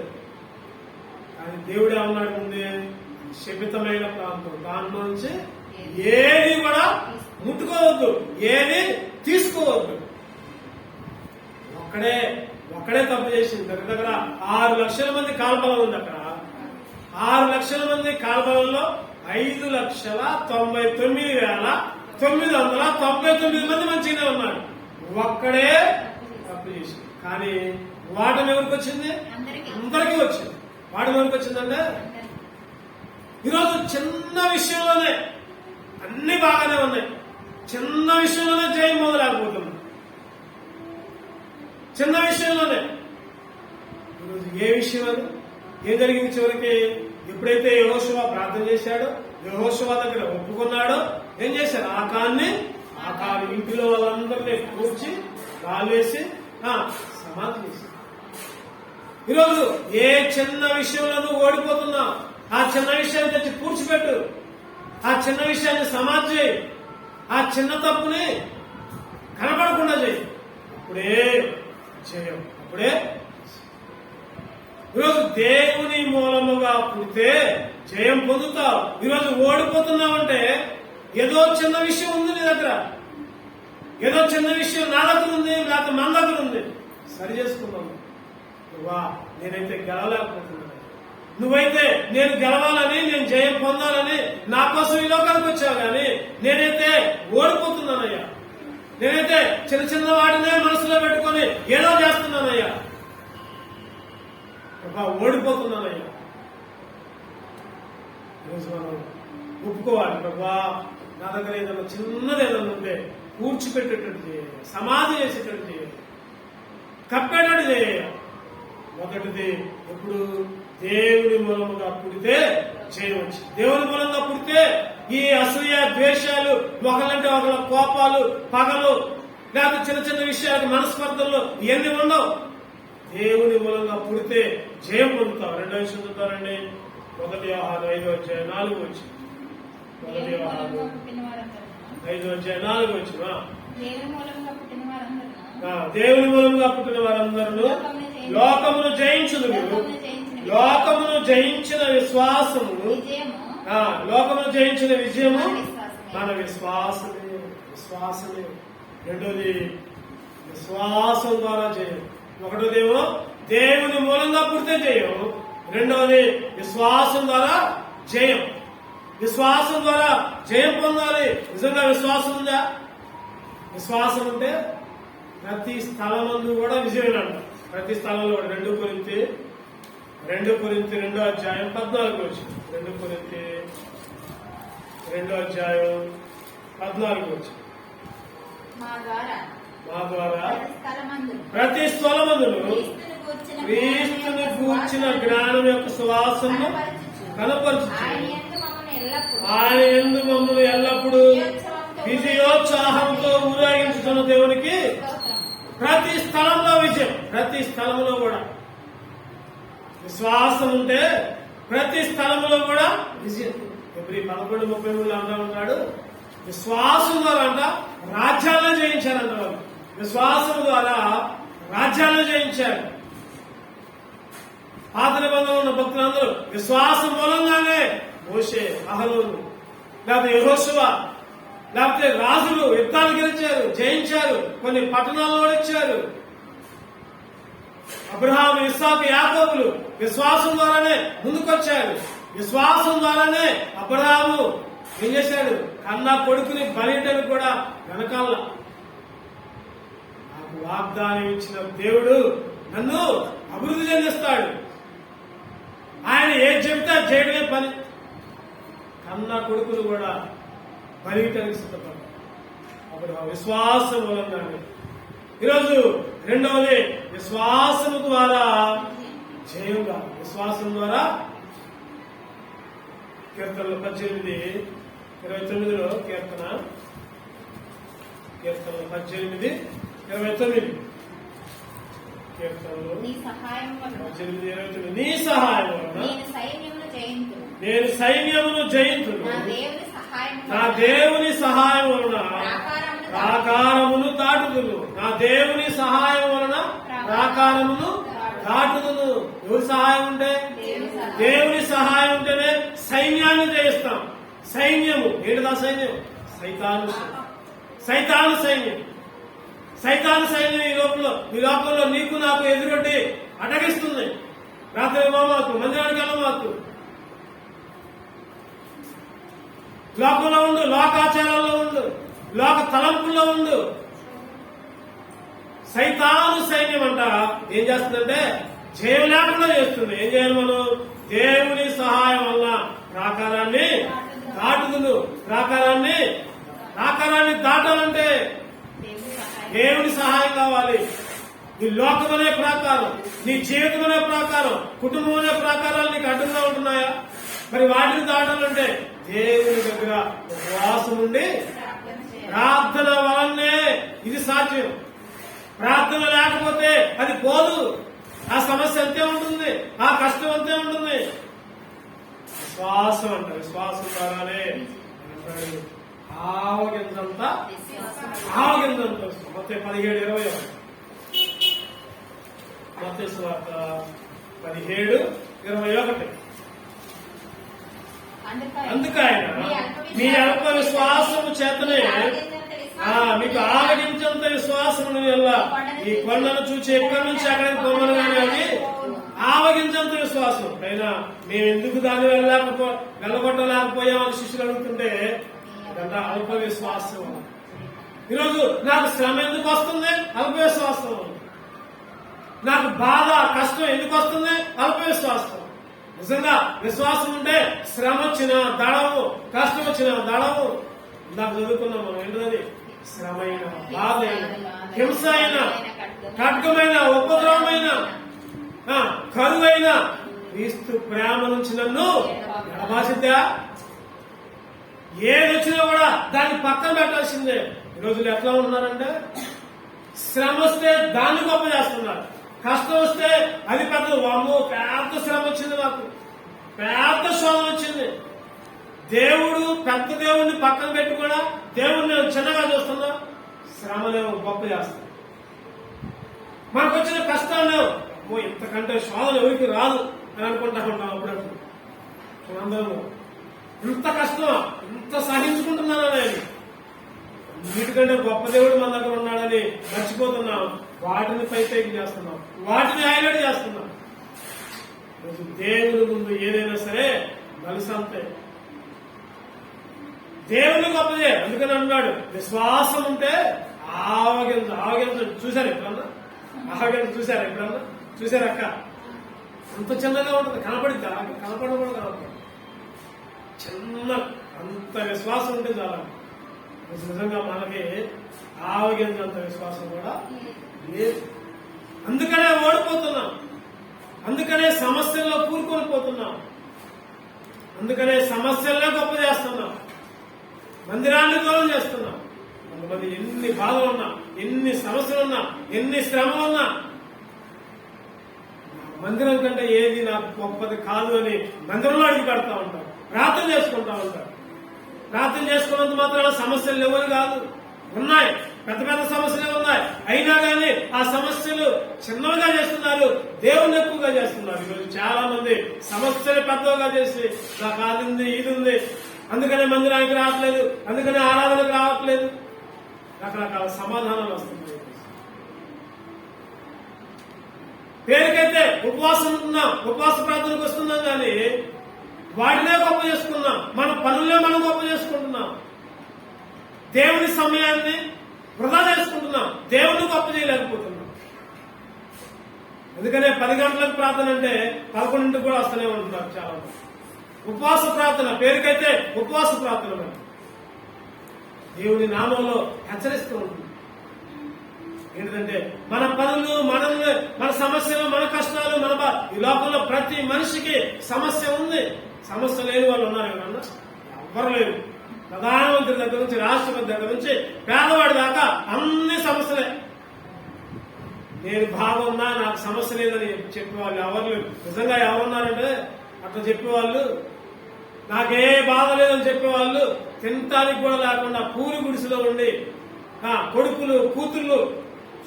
కానీ దేవుడే ఉన్నాడు ముందే శపితమైన ప్రాంతం, దాంట్లో నుంచి ఏది కూడా ముట్టుకోవద్దు, ఏది తీసుకోవద్దు. ఒక్కడే తప్పు చేసింది. దగ్గర 6 లక్షల మంది కాల్బలం ఉంది. అక్కడ 6 లక్షల మంది కాల్బలంలో 5,99,999 మంది మంచిగానే ఉన్నాడు. ఒక్కడే తప్పు చేసింది. కానీ వాటం ఎవరికి వచ్చింది? అందరికీ వచ్చింది. వాటం ఎవరికి వచ్చిందంటే ఈరోజు చిన్న విషయంలోనే అన్ని బాగానే ఉన్నాయి, చిన్న విషయంలోనే జయం మొదలైపోతుంది. చిన్న విషయంలోనే ఈరోజు ఏ విషయం అది? ఏం జరిగింది చివరికి? ఎప్పుడైతే యెహోషువ ప్రార్థన చేశాడో, యెహోషువ దగ్గర ఒప్పుకున్నాడో, ఏం చేశారు? ఆకాన్ని ఇంటిలో వాళ్ళందరినీ కూర్చి కాలేసి సమాధి చేశారు. ఈరోజు ఏ చిన్న విషయంలోనూ ఓడిపోతున్నా ఆ చిన్న విషయాన్ని తెచ్చి పూడ్చిపెట్టు, ఆ చిన్న విషయాన్ని సమాధి చేయి, ఆ చిన్న తప్పుని కనపడకుండా చేయి. అప్పుడే జయం. ఈరోజు దేవుని మూలముగా పుడితే జయం పొందుతావు. ఈరోజు ఓడిపోతున్నావంటే ఏదో చిన్న విషయం ఉంది నీ దగ్గర, ఏదో చిన్న విషయం నా దగ్గర ఉంది, లేకపోతే మన దగ్గర ఉంది. సరి చేసుకున్నావు. నేనైతే గెలవలేకపోతున్నాను, నువ్వైతే నేను గెలవాలని, నేను జయం పొందాలని నా కోసం ఈ లోకానికి వచ్చావు. కానీ నేనైతే ఓడిపోతున్నానయ్యా. నేనైతే చిన్న చిన్న వాటినే మనసులో పెట్టుకొని ఏదో చేస్తున్నానయ్యా, ప్రభా ఓడిపోతున్నానయ్యా. ఈరోజు మనం ఒప్పుకోవాలి, ప్రభా నా దగ్గర ఏదైనా చిన్నది ఏదైనా ఉంటే పూడ్చిపెట్టేటట్టు చేయాలి, సమాధి చేసేటట్టు చేయాలి, కప్పేటట్టు చేయాలి. మొదటిది ఎప్పుడు దేవుని మూలముగా పుడితే చేయవచ్చు. దేవుని మూలంగా పుడితే ఈ అసూయ, ద్వేషాలు, ఒకలంటే ఒకళ్ళ కోపాలు, పగలు, లేకపోతే చిన్న చిన్న విషయాలు, మనస్పర్ధలు ఇవన్నీ ఉండవు. దేవుని మూలంగా పుడితే జయం పొందుతాం. రెండో విషయం చూద్దారండి, 1 యోహాను 5:4 వచ్చి, 1 యోహాను 5:4 వచ్చి, దేవుని మూలంగా పుట్టిన వారందరూ లోకమును జయించుదు. లోకమును జయించిన విశ్వాసము, లోకమును జయించిన విజయము మన విశ్వాసమే. విశ్వాసమే. రెండోది విశ్వాసం ద్వారా జయం. ఒకటోదేమో దేవుని మూలంగా పుడితే జయం, రెండవది విశ్వాసం ద్వారా జయం. విశ్వాసం ద్వారా జయం పొందాలి. నిజంగా విశ్వాసం ఉందా? విశ్వాసం ఉంటే ప్రతి స్థలమందు కూడా విజయమంట. ప్రతి స్థలంలో 2 కొరింథీ 2:14 వచ్చి, 2 కొరింథీ 2:14 వచ్చి, మా ద్వారా ప్రతి స్థలమందును క్రీస్తుని గూర్చిన జ్ఞానం యొక్క సువాసనను కనపరచు. ఆయన యందు మమ్మల్ని ఎల్లప్పుడూ విజయోత్సాహంతో ఊరేగించుతున్న దేవునికి ప్రతి స్థలంలో విజయం. ప్రతి స్థలంలో కూడా విశ్వాసం ఉంటే ప్రతి స్థలంలో కూడా విజయం. ఎప్పుడు 11:33 అంటా ఉన్నాడు, విశ్వాసం ద్వారా అంట రాజ్యాలను జయించారంట. వాళ్ళు విశ్వాసం ద్వారా రాజ్యాలను జయించారు. పాత నిబంధనలో ఉన్న భక్తులందరూ విశ్వాసం మూలంగానే మోషే, అహరోను, లేకపోతే యెహోషువ, లేకపోతే రాజులు యుద్ధాలు గెలిచారు, జయించారు, కొన్ని పట్టణాల్లో ఇచ్చారు. అబ్రహాము, ఇస్సాకు, యాకోబులు విశ్వాసం ద్వారానే ముందుకొచ్చారు. విశ్వాసం ద్వారానే అబ్రహాము ఏం చేశాడు? కన్నా కొడుకుని బలియడానికి కూడా వెనకాల నాకు వాగ్దానం ఇచ్చిన దేవుడు నన్ను అభివృద్ధి చెందిస్తాడు. ఆయన ఏం చెబితే చేయడమే పని. కన్నా కొడుకులు కూడా బలియటానికి సిద్ధపడ్డాడు. అప్పుడు ఆ విశ్వాసం మూలంగానే. ఈరోజు రెండవది విశ్వాసం ద్వారా జయంగా. విశ్వాసం ద్వారా కీర్తనలు 18:29 కీర్తనలు 18:29 కీర్తనలు 18:29 నీ సహాయం వలన నేను సైన్యమును జయింతును. నా దేవుని సహాయం వలన ప్రాకారమును దాటుదును. నా దేవుని సహాయం వలన ప్రాకారమును దాటుదును. ఎవరి సహాయం ఉంటే? దేవుని సహాయం ఉంటేనే సైన్యాన్ని జయిస్తాం. సైన్యము ఏంటిదా? సైన్యం సైతాను సైన్యం. సైతాను సైన్యం ఈ లోకంలో నీకు నాకు ఎదురొడ్డి అటగిస్తుంది. రాత్రి మాకు మందిరానికి వెళ్ళమాకు. లోకంలో ఉండు, లోకాచారాల్లో ఉండు, లోక తలంపుల్లో ఉండు. సైతాను సైన్యం అంట ఏం చేస్తుందంటే జయం లేకుండా చేస్తుంది. ఏం చేయాలి మనం? దేవుని సహాయం వల్ల ప్రాకారాన్ని దాటుదును. ప్రాకారాన్ని దాటాలంటే దేవుని సహాయం కావాలి. నీ లోకం అనే ప్రాకారం, నీ జీవితం అనే ప్రాకారం, కుటుంబం అనే ప్రాకారాలు నీకు అడ్డంగా ఉంటున్నాయా? మరి వాటిని దాటాలంటే దేవుని దగ్గర ఉపవాసం ఉండి ప్రార్థన వలనే ఇది సాధ్యం. ప్రార్థన లేకపోతే అది పోదు. ఆ సమస్య అంతే ఉంటుంది, ఆ కష్టం అంతే ఉంటుంది. విశ్వాసం అంట. విశ్వాసం ద్వారానే ఆవగింజంతా వస్తుంది. మొత్తం 17:20 మత్తయి సువార్త 17:21 అందుకైన మీ అల్ప విశ్వాసము చేతనే మీకు ఆవగించంత విశ్వాసం వల్ల ఈ కొండను చూసి ఎక్కడి నుంచి అక్కడికి పోమని కానీ అది ఆవగించంత విశ్వాసం. అయినా మేము ఎందుకు దాన్ని వెళ్ళగొట్టలేకపోయామని శిష్యులు అడుగుతుంటే అదంతా అల్ప విశ్వాసం. ఈరోజు నాకు శ్రమ ఎందుకు వస్తుంది? అల్ప విశ్వాసం. నాకు బాధ కష్టం ఎందుకు వస్తుంది? అల్ప విశ్వాసం. నిజంగా విశ్వాసం ఉంటే శ్రమ వచ్చిన దడవు, కష్టం వచ్చిన దడవు. నాకు చదువుకున్నాం మనం ఏంటది? శ్రమ అయిన, బాధ అయిన, హింస అయిన, ఖడ్గమైన, ఉపద్రవమైన, కరువైన క్రీస్తు ప్రేమ నుంచి నన్ను ఎడబాసిద్దా? ఏది వచ్చినా కూడా దాన్ని పక్కన పెట్టాల్సిందే. ఈ రోజులు ఎట్లా ఉంటున్నారంటే శ్రమ వస్తే దాన్ని గొప్ప చేస్తున్నారు, కష్టం వస్తే అది పెద్ద వామ్మో పెద్ద శ్రమ వచ్చింది, నాకు పెద్ద శోధన వచ్చింది. దేవుడు పెద్ద దేవుడిని పక్కన పెట్టి కూడా దేవుడిని చిన్నగా చూస్తున్నా, శ్రమలేమో గొప్ప చేస్తాం. మనకు వచ్చిన కష్టాలు ఇంతకంటే శోధన ఎవరికి రాదు అని అనుకుంటా ఉంటాం. అప్పుడప్పుడు మనందరము ఇంత కష్టం, ఇంత సహించుకుంటున్నాను నేను, వీటికంటే గొప్ప దేవుడు మన దగ్గర ఉన్నాడని మర్చిపోతున్నాం. వాటిని పైకి చేస్తున్నాం, వాటిని హైలైట్ చేస్తున్నాం. దేవుని ముందు ఏదైనా సరే బలిసంతే. దేవుని గొప్పదే. అందుకని అన్నాడు విశ్వాసం ఉంటే ఆవగించ చూశారు ఎప్పుడన్నా? ఆవగించ చూశారు ఎప్పుడన్నా? చూశారు అక్క? అంత చిన్నగా ఉంటుంది, కనపడిద్దా? కనపడడం కూడా కనపడదు. చిన్న అంత విశ్వాసం ఉంటే చాలా. నిజంగా మనకి ఆవగించంత విశ్వాసం కూడా లేదు. అందుకనే ఓడిపోతున్నాం, అందుకనే సమస్యల్లో కూరుకొని పోతున్నాం, అందుకనే సమస్యల్లో గొప్ప చేస్తున్నాం, మందిరాన్ని దూరం చేస్తున్నాం. కొంతమంది ఎన్ని బాధలున్నా, ఎన్ని సమస్యలున్నా, ఎన్ని శ్రమలున్నా మందిరం కంటే ఏది నాకు గొప్పది కాదు అని మందిరంలో అడిగి పెడతా ఉంటారు, ప్రార్థన చేసుకుంటా ఉంటారు. ప్రార్థన చేసుకున్నంత మాత్రాన సమస్యలు లేవని కాదు, ఉన్నాయి, పెద్ద పెద్ద సమస్యలే ఉన్నాయి. అయినా కానీ ఆ సమస్యలు చిన్నవిగా చేస్తున్నారు, దేవుని ఎక్కువగా చేస్తున్నారు. ఈరోజు చాలా మంది సమస్యలు పెద్దగా చేసి నాకు అది ఉంది, ఇది ఉంది, అందుకనే మందిరానికి రావట్లేదు, అందుకనే ఆరాధనకు రావట్లేదు, రకరకాల సమాధానాలు వస్తున్నాయి. పేరుకైతే ఉపవాసం ఉంటున్నాం, ఉపవాస ప్రార్థనకు వస్తున్నాం, కానీ వాటినే గొప్ప చేసుకున్నాం, మన పనులే మనం గొప్ప చేసుకుంటున్నాం. దేవుని సమయాన్ని వృధా చేసుకుంటున్నాం, దేవుని గొప్ప చేయలేకపోతున్నాం. అందుకనే 10 గంటలకు ప్రార్థన అంటే 11 కూడా వస్తూనే ఉంటున్నారు చాలా మంది. ఉపవాస ప్రార్థన పేరుకైతే ఉపవాస ప్రార్థన దేవుని నామంలో హెచ్చరిస్తూ ఉంటుంది. ఏంటంటే మన పనులు, మన సమస్యలు, మన కష్టాలు, ఈ లోకంలో ప్రతి మనిషికి సమస్య ఉంది. సమస్య లేని వాళ్ళు ఉన్నారు ఎవరన్నా? ఎవ్వరు లేరు. ప్రధానమంత్రి దగ్గర నుంచి, రాష్ట్రపతి దగ్గర నుంచి పేదవాడి దాకా అన్ని సమస్యలే. నేను బాగున్నా, నాకు సమస్య లేదని చెప్పేవాళ్ళు ఎవరు లేరు. నిజంగా ఎవరున్నారంటే అట్లా చెప్పేవాళ్ళు, నాకే బాధ లేదని చెప్పేవాళ్ళు తినటానికి కూడా లేకుండా పూరి గుడిసెలో ఉండి కొడుకులు కూతుళ్ళు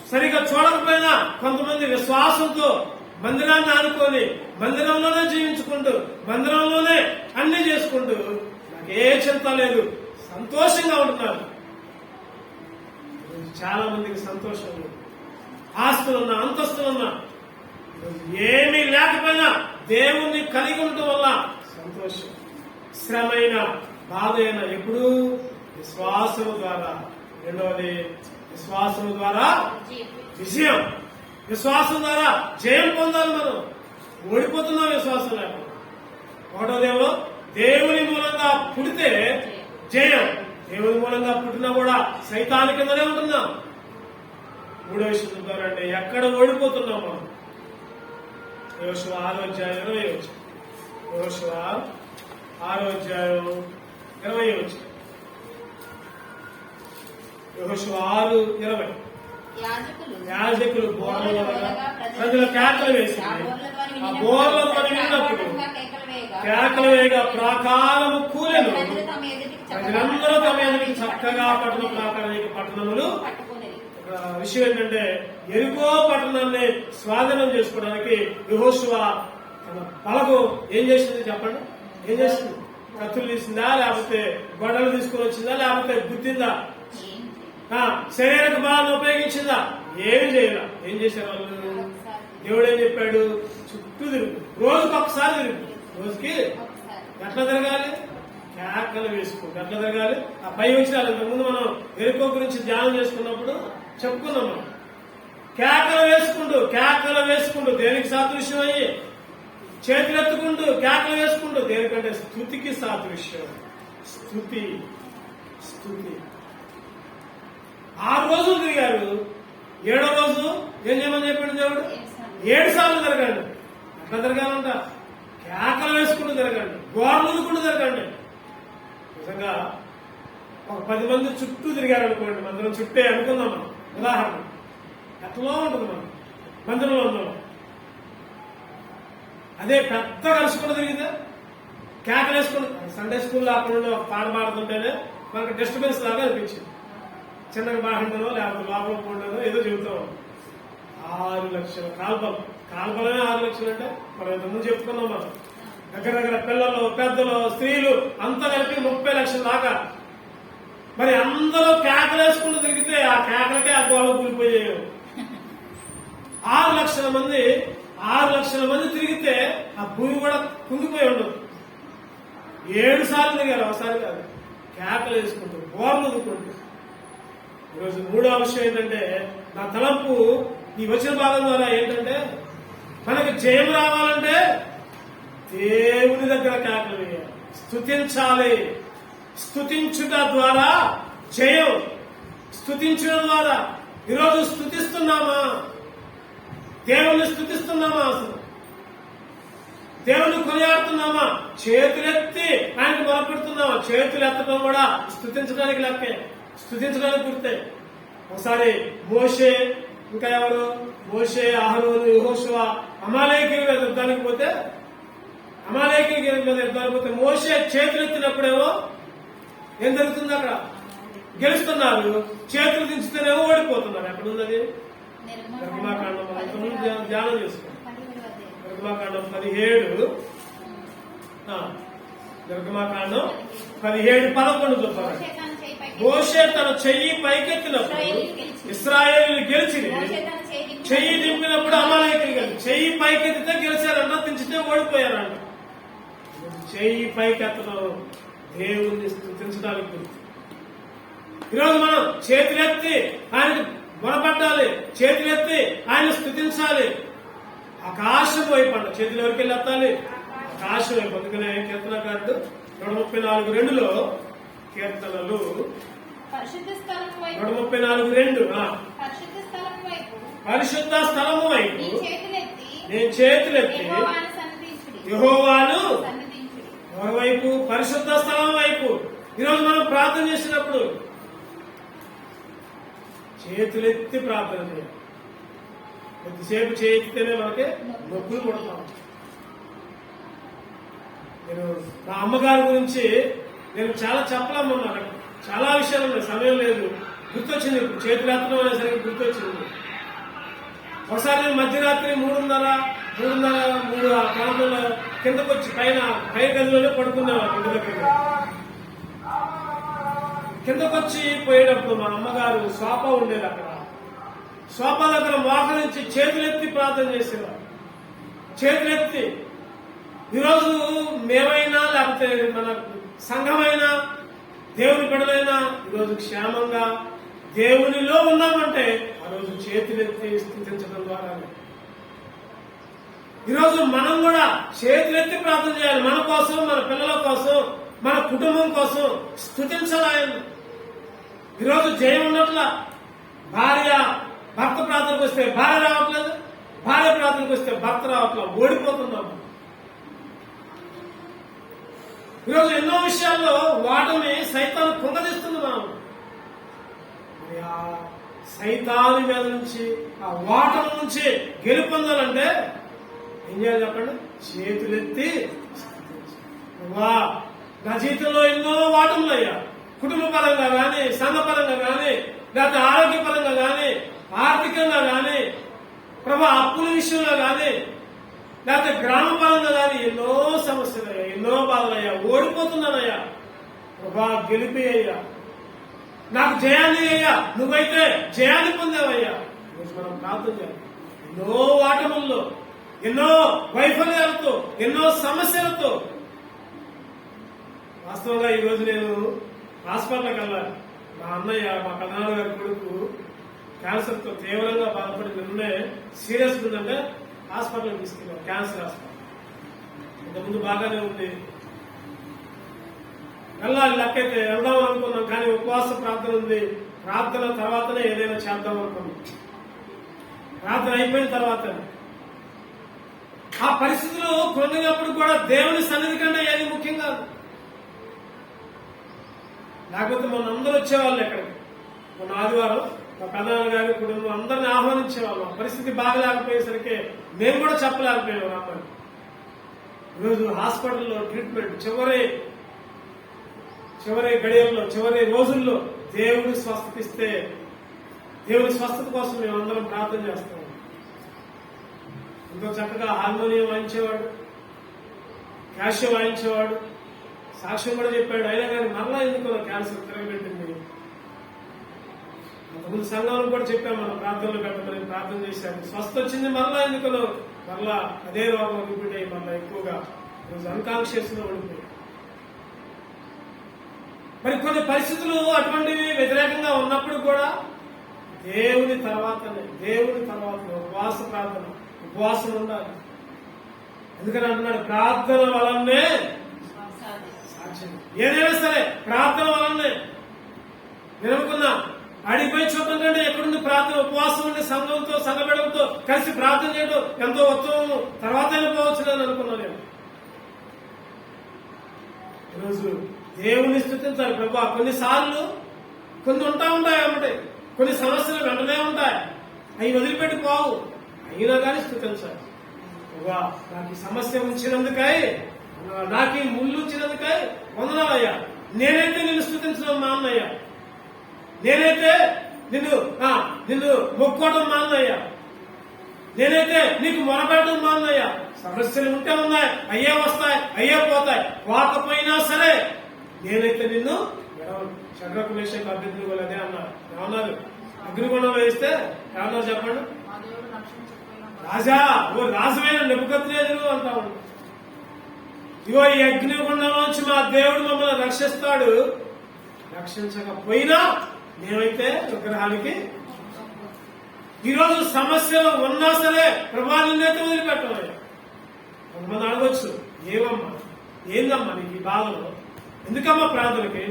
సరిగా చూడకపోయినా కొంతమంది విశ్వాసంతో మందిరాన్ని ఆనుకొని మందిరంలోనే జీవించుకుంటూ, మందిరంలోనే అన్ని చేసుకుంటూ నాకే చింత లేదు, సంతోషంగా ఉంటున్నారు. చాలా మందికి సంతోషం లేదు. ఆస్తులున్నా, అంతస్తులున్నా, ఏమీ లేకపోయినా దేవుణ్ణి కలిగి ఉండటం వల్ల సంతోషం. శ్రమైన, బాధ అయినా ఎప్పుడు విశ్వాసము ద్వారా. రెండవది విశ్వాసము ద్వారా విజయం, విశ్వాసం ద్వారా జయం పొందాలి. మనం ఓడిపోతున్నాం విశ్వాసం లేకుండా. ఒకటోదేమో దేవుని మూలంగా పుడితే జయం, దేవుని మూలంగా పుట్టినా కూడా సైతాని కిందనే ఉంటున్నాం. మూడో విషయం చెప్తారంటే ఎక్కడ ఓడిపోతున్నాం మనం? యోషువ 6:20. యోషువ 6:20. యోషువ 6:20. యాజకులు బోర్ల ప్రజల కేకలు వేసింది. ఆ బోర్ల ధ్వని విన్నప్పుడు కేకలు వేయగా ప్రాకారము కూలెను. ప్రజలందరూ తమ ఎదుటికి చక్కగా పట్టణములు. విషయం ఏంటంటే ఎరికో పట్టణాన్ని స్వాధీనం చేసుకోవడానికి యెహోషువ తన పలకు ఏం చేసింది చెప్పండి? ఏం చేసింది? కత్తులు తీసిందా, లేకపోతే గొడవలు తీసుకుని వచ్చిందా, లేకపోతే గుద్దిందా, శరీరక బలాన్ని ఉపయోగించిందా? ఏమి చేయాల. ఏం చేశారు వాళ్ళు? దేవుడు ఏం చెప్పాడు? చుట్టూ తిరుగు, రోజుకి ఒకసారి తిరుగు. రోజుకి ఎట్లా తిరగాలి? కేకలు వేసుకుంటూ ఎట్లా జరగాలి? ఆ పై విషయాలు ఇంతకుముందు మనం ఎరుకో గురించి ధ్యానం చేసుకున్నప్పుడు చెప్పుకున్నాం. మనం కేకలు వేసుకుంటూ దేనికి సాదృశ్యం అయ్యి చేతులెత్తుకుంటూ కేకలు వేసుకుంటూ దేనికంటే స్తుతికి సాదృశ్యం. స్తుతి 6 రోజులు తిరిగారు. 7వ రోజు ఏం చేయమని చెప్పాడు దేవుడు? 7 సార్లు తిరగండి. ఎట్లా తిరగాలంట? కేకలు వేసుకుంటూ తిరగండి, గోడలుకుంటూ తిరగండి. నిజంగా ఒక 10 మంది చుట్టూ తిరిగారు అనుకోండి, మందిరం చుట్టే అనుకుందాం మనం. ఉదాహరణ ఎట్లా ఉంటుంది మనం మందిరంలో ఉన్నాం. అదే పెద్ద కలుసుకుంటూ తిరిగితే కేకలు వేసుకుంటూ సండే స్కూల్లో అక్కడ ఒక పాట పాడుతుంటేనే మనకు డిస్టర్బెన్స్ లాగా అనిపించింది. చిన్నగా బాగుంటుందో లేకపోతే లోపల పోతుందో ఏదో చెబుతాం. 6 లక్షల కాల్పలమే 6 లక్షలు అంటే మనం ఇంతకుముందు చెప్పుకున్నాం. మనం దగ్గర పిల్లలు, పెద్దలు, స్త్రీలు అంతా కలిపి 30 లక్షల దాకా. మరి అందరూ కేకలు వేసుకుంటూ తిరిగితే ఆ కేకలకే ఆ గోడ కూలిపోయాయి. 6 లక్షల మంది తిరిగితే ఆ భూమి కూడా కుంగిపోయి ఉండదు. 7 సార్లు తిరిగారు, ఒకసారి కాదు. కేకలు వేసుకుంటూ గోడలు దుక్కుంటూ. ఈరోజు 3వ విషయం ఏంటంటే, నా తలంపు ఈ వచ్చిన భాగం ద్వారా ఏంటంటే, మనకి జయం రావాలంటే దేవుని దగ్గర కేకలు వేయాలి, స్తుతించాలి. స్తుతించుట ద్వారా జయం. స్తుతించడం ద్వారా ఈరోజు స్తుతిస్తున్నామా? దేవుణ్ణి స్తుతిస్తున్నామా? అసలు దేవుని కొనియాడుతున్నామా? చేతులెత్తి ఆయనకు మొరపెడుతున్నామా? చేతులు ఎత్తడం కూడా స్తుతించడానికి లెక్కే, స్తుతించడానికి గుర్తే. ఒకసారి మోషే, ఇంకా ఎవరు? మోషే, అహరోను, యెహోషువ అమాలేకీయుల మీద యుద్ధానికి పోతే మోషే చేతులెత్తినప్పుడేమో ఏం జరుగుతుంది? అక్కడ గెలుస్తున్నారు. చేతులు దించుతేనేమో ఓడిపోతున్నారు. ఎక్కడ ఉన్నది? నిర్గమాకాండం. ధ్యానం చేసుకోండి. నిర్గమాకాండం 17, నిర్గమాకాండం 17:11 చెప్పాలి. మోషే తన చెయ్యి పైకెత్తినప్పుడు ఇశ్రాయేలు గెలిచి, చెయ్యి దింపినప్పుడు అమాలేకీయులు గెలిచి. చెయ్యి పైకెత్తితే గెలిచారంట, దించితే ఓడిపోయారంట. చెయ్యి పైకెత్తడం దేవుణ్ణి స్తుతించడానికి గుర్తు. ఈరోజు మనం చేతులెత్తి ఆయనకు మొరపట్టాలి, చేతులెత్తి ఆయన స్తుతించాలి. ఆకాశం వైపు అంట. చేతులు ఎవరికి వెళ్ళి ఎత్తాలి? ఆకాశం వైపు. అందుకనే కీర్తనకారుడు 134:2 కీర్తనలు 134:2 పరిశుద్ధ స్థలము వైపు నేను చేతులెత్తి యెహోవాను ఎవరి వైపు? పరిశుద్ధ స్థలం వైపు. ఈరోజు మనం ప్రార్థన చేసినప్పుడు చేతులెత్తి ప్రార్థన చేయాలి. కొద్దిసేపు చేయిస్తేనే మనకి నొప్పులు పడతాం. నేను మా అమ్మగారి గురించి నేను చాలా చెప్పలేమన్నా, చాలా విషయాలు ఉన్నాయి, సమయం లేదు. గుర్తొచ్చింది ఇప్పుడు చేతులు ఎత్తడం అనేసరికి గుర్తొచ్చింది. ఒకసారి నేను మధ్యరాత్రి 3:30 ఆ ప్రాంతంలో కిందకొచ్చి పై గదిలోనే పడుకునేవారు. ఇంటి దగ్గర కిందకొచ్చి పోయేటప్పుడు మా అమ్మగారు సోఫా ఉండేది. అక్కడ సోఫా దగ్గర మోకరించి చేతులెత్తి ప్రార్థన చేసేవారు. చేతులెత్తి. ఈరోజు మేమైనా లేకపోతే మన సంఘమైనా దేవుని బిడ్డలైనా ఈరోజు క్షేమంగా దేవునిలో ఉన్నామంటే ఆ రోజు చేతులెత్తి స్తుతించడం ద్వారానే. ఈరోజు మనం కూడా చేతులెత్తి ప్రార్థన చేయాలి. మన కోసం, మన పిల్లల కోసం, మన కుటుంబం కోసం స్తుతించాలి ఆయన. ఈరోజు జయం ఉన్నట్లా. భర్త ప్రార్థనకు వస్తే భార్య రావట్లేదు, భార్య ప్రార్థనకు వస్తే భర్త రావట్లేదు. ఓడిపోతున్నాం. ఈరోజు ఎన్నో విషయాల్లో వాటమి సైతాను కుంగదీస్తుంది. మనం ఆ సైతాను మీద నుంచి, ఆ వాటం నుంచి గెలుపొందాలంటే ఏం చేయాలి చెప్పండి? చేతులెత్తి నా జీవితంలో ఎన్నో వాటములు అయ్యా. కుటుంబ పరంగా కానీ, సంఘ పరంగా కానీ, లేకపోతే ఆరోగ్యపరంగా కానీ, ఆర్థికంగా కానీ, ప్రభా అప్పుల విషయంలో కానీ, లేకపోతే గ్రామ పరంగా కానీ ఎన్నో సమస్యలయ్యా, ఎన్నో బాధలయ్యా. ఓడిపోతున్నానయ్యా. ప్రభా గెలిపి అయ్యా, నాకు జయాన్ని అయ్యా. నువ్వైతే జయాన్ని పొందావయ్యా. మనం ప్రార్థన చేయాలి. ఎన్నో వాటముల్లో, ఎన్నో వైఫల్యాలతో, ఎన్నో సమస్యలతో వాస్తవంగా ఈ రోజు నేను హాస్పిటల్కి వెళ్ళాలి. మా అన్నయ్య, మా కన్నాన్న గారి కొడుకు క్యాన్సర్ తో తీవ్రంగా బాధపడి నిన్నే సీరియస్ ఉందంటే హాస్పిటల్కి తీసుకెళ్ళాం. Cancer hospital. ఇంతకుముందు బాగానే ఉంది. వెళ్ళాలి లెక్కైతే వెళ్దాం అనుకున్నాం, కానీ ఉపవాస ప్రార్థన ఉంది. ప్రార్థన తర్వాతనే ఏదైనా చేద్దాం అనుకున్నాం. ప్రార్థన అయిపోయిన తర్వాత ఆ పరిస్థితులు కొన్నప్పుడు కూడా దేవుని సన్నిధి కంటే ఏది ముఖ్యం కాదు. లేకపోతే మన అందరూ వచ్చేవాళ్ళు ఎక్కడికి. మొన్న ఆదివారం మా ప్రధాన గారి కుటుంబం అందరిని ఆహ్వానించేవాళ్ళం. పరిస్థితి బాగలేకపోయేసరికి మేము కూడా చెప్పలేకపోయాం. అమ్మాయి ఈరోజు హాస్పిటల్లో ట్రీట్మెంట్ చివరి గడియల్లో, చివరి రోజుల్లో దేవుని స్వస్థత ఇస్తే, దేవుని స్వస్థత కోసం మేము అందరం ప్రార్థన చేస్తాం. ఎంతో చక్కగా హార్మోనియం వాయించేవాడు, క్యాషియో వాయించేవాడు, సాక్ష్యం కూడా చెప్పాడు. అయినా కానీ మరలా ఎందుకు క్యాన్సర్ తిరగబెట్టింది. అంతకుముందు సంఘంలో కూడా చెప్పాము, మనం ప్రార్థనలు పెట్టమని ప్రార్థన చేశాము. స్వస్థ వచ్చింది, మరలా ఎందుకు మరలా అదే రోగం రిపీట్ అయ్యి మరలా ఎక్కువగా ఈరోజు అన్కాన్షియస్ లో ఉండిపోయి. మరి కొన్ని పరిస్థితులు అటువంటివి వ్యతిరేకంగా ఉన్నప్పుడు కూడా దేవుని తర్వాతనే ఉపవాస ప్రార్థన, ఉపవాసం ఉండాలి. ఎందుకని అంటున్నాడు, ప్రార్థన వలనే సాక్ష్యం. ఏదైనా సరే ప్రార్థన వలనే. నేను అనుకున్నా అడిగిపోయి చూడటం కంటే ఎక్కడుండి ప్రార్థన, ఉపవాసం ఉండి సంఘంతో, సంఘబిడ్డలతో కలిసి ప్రార్థన చేయడం ఎంతో ఉత్తమం. తర్వాత పోవచ్చు అని అనుకున్నాను నేను. ఈరోజు దేవుని స్తుతించాలి. ప్రభా, కొన్నిసార్లు కొన్ని ఉంటాయి అన్నమాట, కొన్ని సమస్యలు వెంటనే ఉంటాయి, అవి వదిలిపెట్టి పోవు. అయినా కానీ స్తుతించాలి. ప్రభా, నాకు ఈ సమస్య ఉంచినందుకై, నాకు ఈ ముళ్ళు ఉంచినందుకై వందనాలయ్యా. నేనైతే నిన్ను స్తుతించడం మానయ్యా, నేనైతే నిన్ను మొక్కోవడం మానయ్యా, నేనైతే నీకు మొరపెట్టడం మానయ్యా. సమస్యలు ఉంటే ఉన్నాయి, అయ్యే వస్తాయి, అయ్యే పోతాయి. పోకపోయినా సరే నేనైతే నిన్ను శడ్రకు, మేషకు, అబేద్నెగోలు అదే అన్నారు. ఏమన్నారు? అగ్నిగుండంలో వేస్తే ఏమన్నారు చెప్పండి? రాజా, ఓ రాజువైన నెబుకద్నెజరు అంటా ఉన్నాడు. ఇగో ఈ అగ్నిగుండంలోంచి మా దేవుడు మమ్మల్ని రక్షిస్తాడు. రక్షించకపోయినా మేమైతే విగ్రహానికి. ఈరోజు సమస్యలు ఉన్నా సరే ప్రభా నిన్నైతే వదిలిపెట్టవాలి. కొంతమంది అడగొచ్చు, ఏమమ్మా, ఏందమ్మా నీకు ఈ బాధలో, ఎందుకమ్మా ప్రార్థనకి,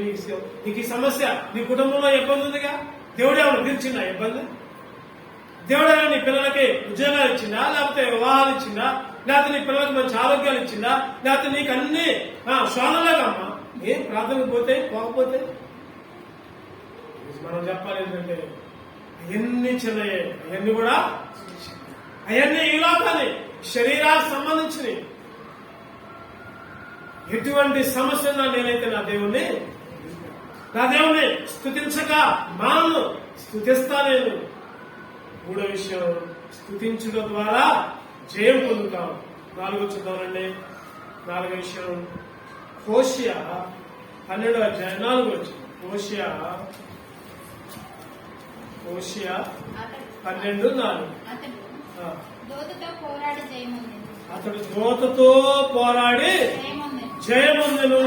నీకు ఈ సమస్య, నీ కుటుంబంలో ఇబ్బంది ఉందిగా, దేవుడు ఏమైనా తీర్చిందా ఇబ్బంది? దేవుడు ఏమైనా నీ పిల్లలకి ఉద్యోగాలు ఇచ్చిందా, లేకపోతే వివాహాలు ఇచ్చిందా, లేకపోతే నీ పిల్లలకి మంచి ఆరోగ్యాలు ఇచ్చిందా, లేకపోతే నీకు అన్ని శోధనలేకమ్మా. ఏం ప్రార్థనకు పోకపోతే మనం చెప్పాలి ఏంటంటే అవన్నీ చిన్నయే, అవన్నీ కూడా అవన్నీ ఈ లోకాన్ని, శరీరానికి సంబంధించినవి. ఎటువంటి సమస్య నేనైతే నా దేవుణ్ణి స్తుతించక మాను, స్తుతిస్తా నేను. మూడో విషయం, స్తుతించడం ద్వారా జయం పొందుతాం. 4 చూద్దామండి. 4వ విషయం, హోషియా 12వ అధ్యాయం 4వ వచనం. హోషియా 12:4. అతడు దోతతో పోరాడి జయమొందెను.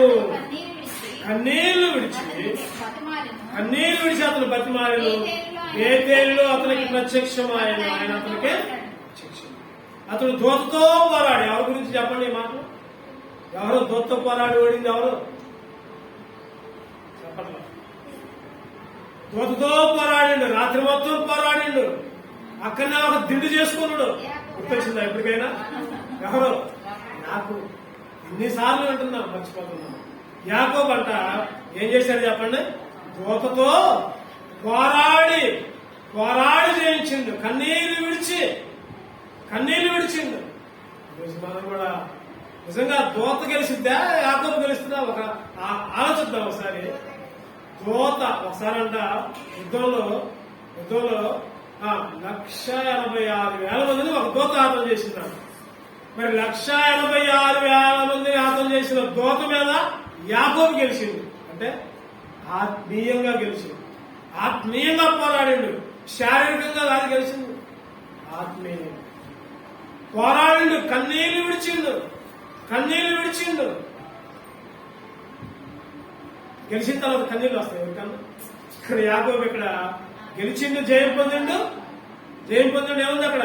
కన్నీళ్లు విడిచి అతను బతిమారెను. బేతేలులో అతనికి ప్రత్యక్షమాయను. ఆయన అతనికి ప్రత్యక్షం. అతడు దోతతో పోరాడి, ఎవరి గురించి చెప్పండి ఈ మాట? ఎవరు దోతతో పోరాడి ఓడింది? ఎవరు చెప్పట్లా? దోతతో పోరాడిండు, రాత్రి మొత్తం పోరాడిండు. అక్కడనే ఒక దిండు చేసుకున్నాడు. గుర్తొచ్చిందా ఎప్పటికైనా? ఎవరు? నాకు ఎన్నిసార్లు అంటున్నా, మర్చిపోతున్నా. యాకోబు అంట ఏం చేశాడు చెప్పండి? దోతతో పోరాడి జయించిండు. కన్నీళ్లు విడిచిండు. మనం కూడా నిజంగా దోత గెలిచిద్దా, యాకోబు గెలుస్తుందా? ఒక ఆలోచిద్దాం ఒకసారి. దోత ఒకసారి అంట యుద్ధంలో 1,86,000 మందిని ఒక దోత హతం చేసిందాడు. మరి 1,86,000 మందిని హతం చేసిన దోత మీద యాకోబు గెలిచిండు. అంటే ఆత్మీయంగా గెలిచిండు, ఆత్మీయంగా పోరాడిండు. శారీరకంగా కాదు గెలిచిండు, ఆత్మీయంగా పోరాడిండు. కన్నీళ్లు విడిచిండు. గెలిచిన తర్వాత కన్నీళ్ళు వస్తాయి ఎవరికన్నా? ఇక్కడ యాకోబు ఇక్కడ గెలిచిండు, జయం పొందిండు ఏముంది అక్కడ?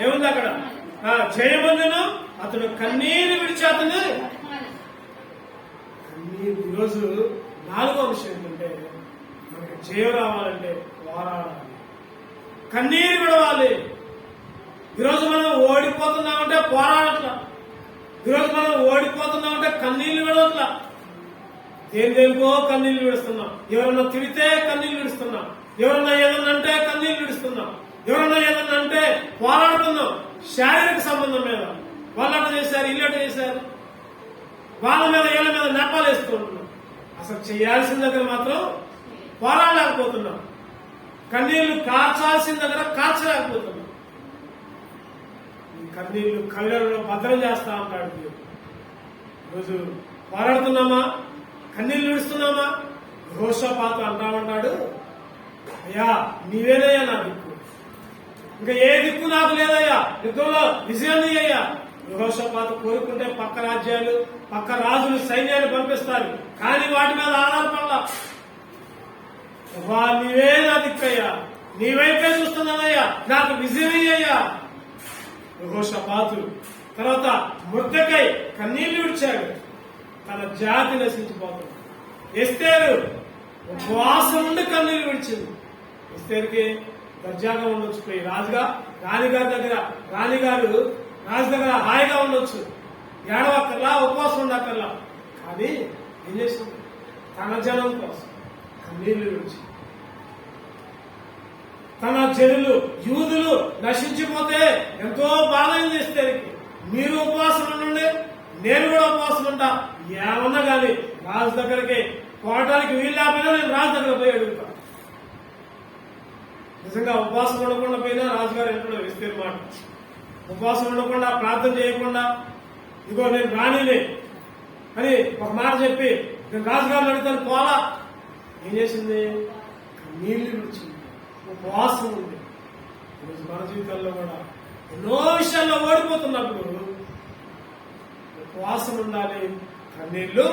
ఏముంది అక్కడ? జయం పొందిను, అతడు కన్నీరు విడిచి అతను కన్నీరు. ఈరోజు 4వ విషయం ఏంటంటే, మనకి జయం రావాలంటే పోరాడాలి, కన్నీరు విడవాలి. ఈరోజు మనం ఓడిపోతున్నామంటే పోరాడట్లా, ఈరోజు మనం ఓడిపోతున్నామంటే కన్నీళ్లు విడవట్లా. దేనికో కన్నీళ్లు విడుస్తున్నాం. ఎవరన్నా తిడితే కన్నీళ్లు విడుస్తున్నాం, ఎవరన్నా ఏదన్నా అంటే కన్నీళ్లు విడుస్తున్నాం, ఎవరన్నా ఏదన్నా అంటే పోరాడుతున్నాం. శారీరక సంబంధం మీద వాళ్ళు అట్లా చేశారు, ఇల్లు అట్లా చేశారు, వాళ్ళ మీద వీళ్ళ మీద నెపాలు వేసుకుంటున్నాం. అసలు చేయాల్సిన దగ్గర మాత్రం పోరాడలేకపోతున్నాం, కన్నీళ్లు కార్చాల్సిన దగ్గర కార్చలేకపోతున్నాం. ఈ కన్నీళ్లు కళ్ళలో భద్రం చేస్తా ఉంటాడు దేవుడు. ఈరోజు పోరాడుతున్నామా? కన్నీళ్లు విడుస్తున్నామా? యెహోషాపాతు అంటాడు, అయ్యా నీవేనయ్యా నా దిక్కు, ఇంకా ఏ దిక్కు నాకు లేదయ్యా, యుద్ధంలో విజయాన్ని అయ్యా. యెహోషాపాతు కోరుకుంటే పక్క రాజ్యాలు, పక్క రాజులు సైన్యాన్ని పంపిస్తారు, కానీ వాటి మీద ఆధారపడాల. నీవే నా దిక్కయ్యా, నీవైపే చూస్తున్నానయ్యా, నాకు విజయం అయ్యా. యెహోషాపాతు తర్వాత మొర్దెకై కన్నీళ్లు విడిచాడు, తన జాతి నశించిపోతుంది. ఎస్తేరు ఉపవాసం ఉండి కన్నీళ్లు విడిచింది. ఎస్తేరుకి దర్జాగా ఉండొచ్చు, పోయి రాణిగారి దగ్గర రాజు దగ్గర హాయిగా ఉండొచ్చు, ఏడవక్కర్లా, ఉపవాసం ఉండక్కర్లా. కానీ ఏం చేసింది? తన జనం కోసం కన్నీళ్లు విడిచి, తన జనులు యూదులు నశించిపోతే ఎంతో బాధైంది ఎస్తేరుకి. మీరు ఉపవాసం ఉండండి, నేను కూడా ఉపవాసం ఉంటా, ఏమన్నా కానీ రాజు దగ్గరికి పోవడానికి వీలు లేకపోయినా నేను రాజు దగ్గర పోయి అడుగుతా. నిజంగా ఉపవాసం ఉండకుండా పోయినా రాజుగారు ఎంతో ఎస్తేరు మాట. ఉపవాసం ఉండకుండా, ప్రార్థన చేయకుండా, ఇదిగో నేను రాణిని అని ఒక మాట చెప్పి నేను రాజుగారిని అడుగుతాను పోలా. ఏం చేసింది? కన్నీళ్లు విడిచింది, ఉపవాసం ఉంది. ఈరోజు మన జీవితాల్లో కూడా ఎన్నో విషయాల్లో ఓడిపోతున్నప్పుడు ఉపవాసం ఉండాలి, కన్నీళ్లు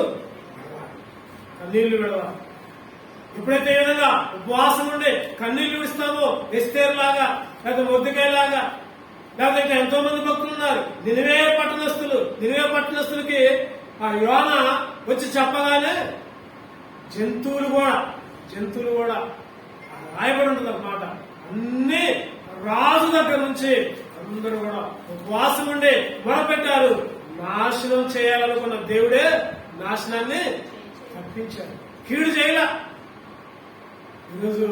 విడవాలి. ఎప్పుడైతే ఏ విధంగా ఉపవాసం ఉండి కన్నీళ్లు విడుస్తామో, ఎస్తేరు లాగా, లేకపోతే మొర్దెకై లాగా, లేకపోతే ఇంకా ఎంతో మంది భక్తులు ఉన్నారు. నినివే పట్టణస్తులకి ఆ యోన వచ్చి చెప్పగానే జంతువులు కూడా రాయబడి ఉంటుంది అన్నమాట. అన్ని రాజు దగ్గర నుంచి అందరూ కూడా ఉపవాసం ఉండి మొరపెట్టారు. నాశనం చేయాలనుకున్న దేవుడే నాశనాన్ని తప్పించాడు, కీడు చేయలా. ఈరోజు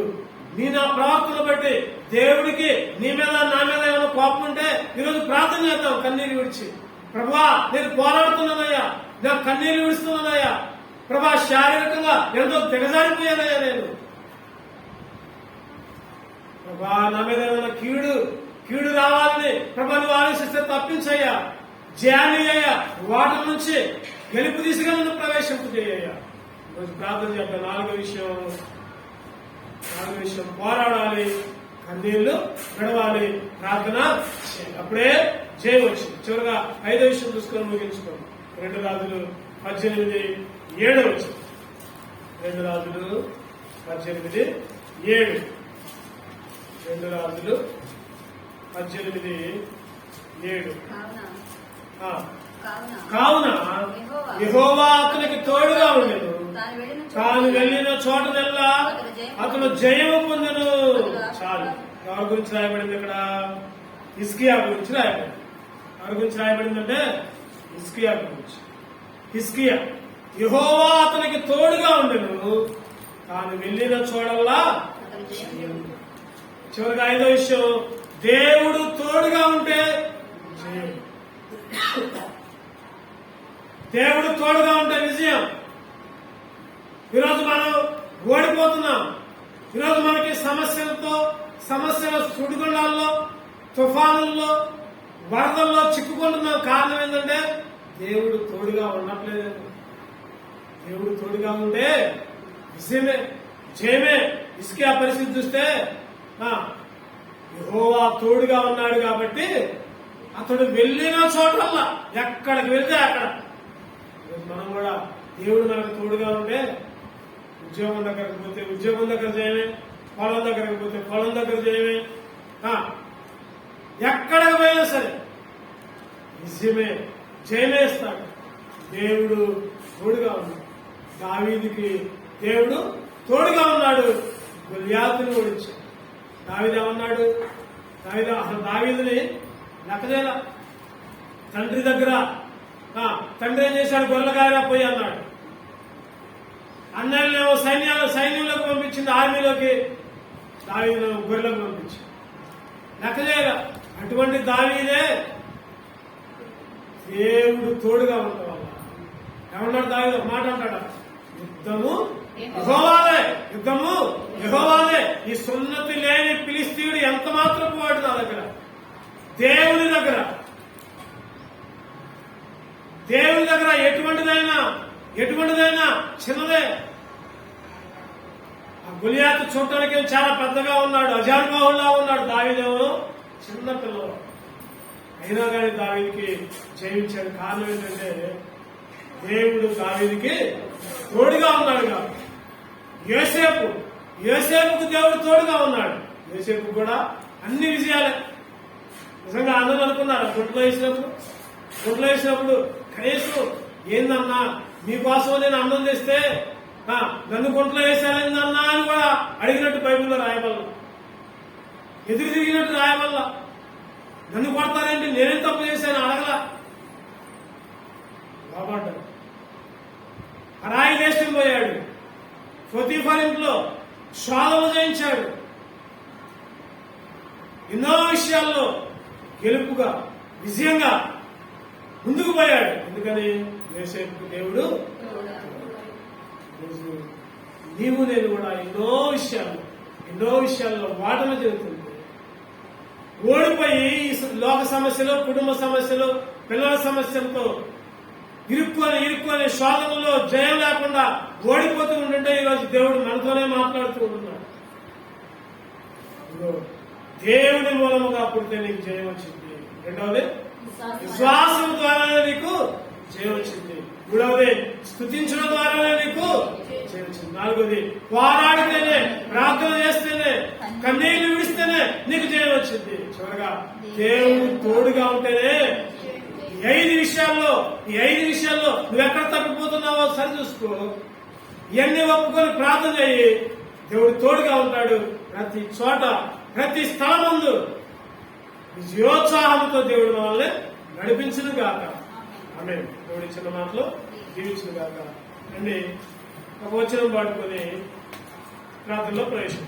నా ప్రవర్తన బట్టి దేవుడికి నీ మీద నా మీద ఏమైనా కోపం ఉంటే ఈరోజు ప్రార్థన చేద్దాం కన్నీరు విడిచి. ప్రభా నేను పోరాడుతున్నానయ్యా, నాకు కన్నీరు విడుస్తున్నానయ్యా, ప్రభా శారీరకంగా ఎంతో దిగజారిపోయానయ్యా నేను, ప్రభా నా మీద ఏమైనా కీడు రావాలని ప్రభా నువ్వు ఆలోచిస్తే తప్పించయ్యా, జయాన్ని అయ్యా, వాటి నుంచి గెలుపు దిశగా నన్ను ప్రవేశింపజేయ్యా. ఈరోజు ప్రార్థన చేద్దాం. 4వ విషయం పోరాడాలి, కన్నీళ్లు విడవాలి, ప్రార్థన చేయాలి, అప్పుడే జయం వచ్చింది. చివరిగా 5వ విషయం చూసుకొని ముగించుకోండి. 2 రాజులు 18:7 వచ్చింది. 2 రాజులు 18:7. 2 రాజులు 18:7. కావున యెహోవా అతనికి తోడుగా ఉండెను, తాను వెళ్ళిన చోటనెల్లా అతను జయము పొందెను. చాలు. ఎవరి గురించి రాయబడింది ఇక్కడ? హిజ్కియా గురించి రాయబడింది. ఎవరి గురించి రాయబడిందంటే హిజ్కియా గురించి. హిజ్కియా యెహోవా అతనికి తోడుగా ఉండెను, తాను వెళ్ళిన చోటల్లా. చివరిగా 5వ విషయం, దేవుడు తోడుగా ఉంటే జయం. దేవుడు తోడుగా ఉంటే విజయం. ఈరోజు మనం ఓడిపోతున్నాం. ఈరోజు మనకి సమస్యల సుడిగుండాల్లో, తుఫానుల్లో, వరదల్లో చిక్కుకుంటున్నాం. కారణం ఏంటంటే దేవుడు తోడుగా ఉండట్లేదు. దేవుడు తోడుగా ఉంటే విజయమే, జయమే. ఇసుకే ఆ పరిస్థితి చూస్తే యెహోవా తోడుగా ఉన్నాడు కాబట్టి అతడు వెళ్ళిన చోటల్లా, ఎక్కడికి వెళ్తే అక్కడ. మనం కూడా దేవుడు మనకు తోడుగా ఉంటే ఉద్యోగం దగ్గరకు పోతే ఉద్యోగం దగ్గర చేయమే, పొలం దగ్గరకు పోతే పొలం దగ్గర చేయమే, ఎక్కడికి పోయినా సరే విజయమే జయమే ఇస్తాడు. దేవుడు తోడుగా ఉన్నాడు. దావీదుకి దేవుడు తోడుగా ఉన్నాడు. గొల్యాతుని ఓడించాడు. దావీదు ఏమన్నాడు? అసలు దావీదుని లెక్కజేయాల. తండ్రి దగ్గర తండ్రి ఏం చేశాడు? గొల్లగారిగా పోయి అన్నాడు. అన్నయ్యనేమో సైన్యంలోకి పంపించింది, ఆర్మీలోకి. దావీదును గొర్రెలకు పంపించింది. లెక్కజేయాల. అటువంటి దావీదే దేవుడు తోడుగా ఉండడం వల్ల ఏమన్నాడు? దావీదు ఒక మాట అంటాడు, యుద్ధము యెహోవాదే, యుద్ధము యెహోవాదే. ఈ సున్నతి లేని ఫిలిష్తీయుడు ఎంత మాత్రం వాడు నా దగ్గర, దేవుని దగ్గర ఎటువంటిదైనా చిన్నదే. ఆ గొలియాతు చూడటానికి చాలా పెద్దగా ఉన్నాడు, అజానుబాహుల్లా ఉన్నాడు. దావీదేమో చిన్న పిల్లవాడు. అయినా కానీ దావీదుకి జయించాడు. కారణం ఏంటంటే దేవుడు దావీదుకి తోడుగా ఉన్నాడు కాబట్టి. యోసేపుకు దేవుడు తోడుగా ఉన్నాడు. యోసేపు కూడా అన్ని విజయాలే. నిజంగా అందరూ అనుకున్నారు గుంట్లో వేసినప్పుడు కనీసం ఏందన్నా మీకోసం నేను అన్నం తెస్తే నన్ను గుంట్లో వేసారేందన్నా అని కూడా అడిగినట్టు బైబిల్లో రాయబల్ల, ఎదురు తిరిగినట్టు రాయబల్ల. నన్ను కొడతారేంటి, నేనేం తప్పు చేశాను అడగలా. బాబాడు పరాయి దేశం పోయాడు, పొతీఫర్ ఇంట్లో శోధనలు జయించాడు. ఎన్నో విషయాల్లో గెలుపుగా విజయంగా ముందుకు పోయాడు. ఎందుకని? యోసేపుకు దేవుడు. నీవు నేను కూడా ఎన్నో విషయాల్లో వాటన జరుగుతుంది. ఓడిపోయి లోక సమస్యలు, కుటుంబ సమస్యలు, పిల్లల సమస్యలతో ఇరుక్కొని శోధనలో జయం లేకుండా ఓడిపోతూ ఉంటుంటే ఈరోజు దేవుడు మనతోనే మాట్లాడుతూ ఉంటున్నాడు. దేవుని మూలముగా పుడితే నీకు జయం వచ్చింది. రెండవది విశ్వాసం ద్వారానే నీకు జయం వచ్చింది. మూడవది స్తుతించడం ద్వారానే నీకు జయం వచ్చింది. నాలుగవది పోరాడితేనే, ప్రార్థన చేస్తేనే, కన్నీళ్లు విడిస్తేనే నీకు జయం వచ్చింది. చివరగా దేవుడు తోడుగా ఉంటేనే ఈ ఐదు విషయాల్లో నువ్వెక్కడ తప్పిపోతున్నావో సరి చూసుకో. ఇవన్నీ ఒప్పుకొని ప్రార్థన చేయి. దేవుడు తోడుగా ఉంటాడు. ప్రతి చోట, ప్రతి స్థలమందు విజయోత్సాహంతో దేవుడు మనల్ని నడిపించును గాక. ఆమేన్. దేవుడి చిన్న మాటలు జీవించును గాక. అండి ఒక వచనం పాడుకొని ప్రార్థనలో ప్రవేశం.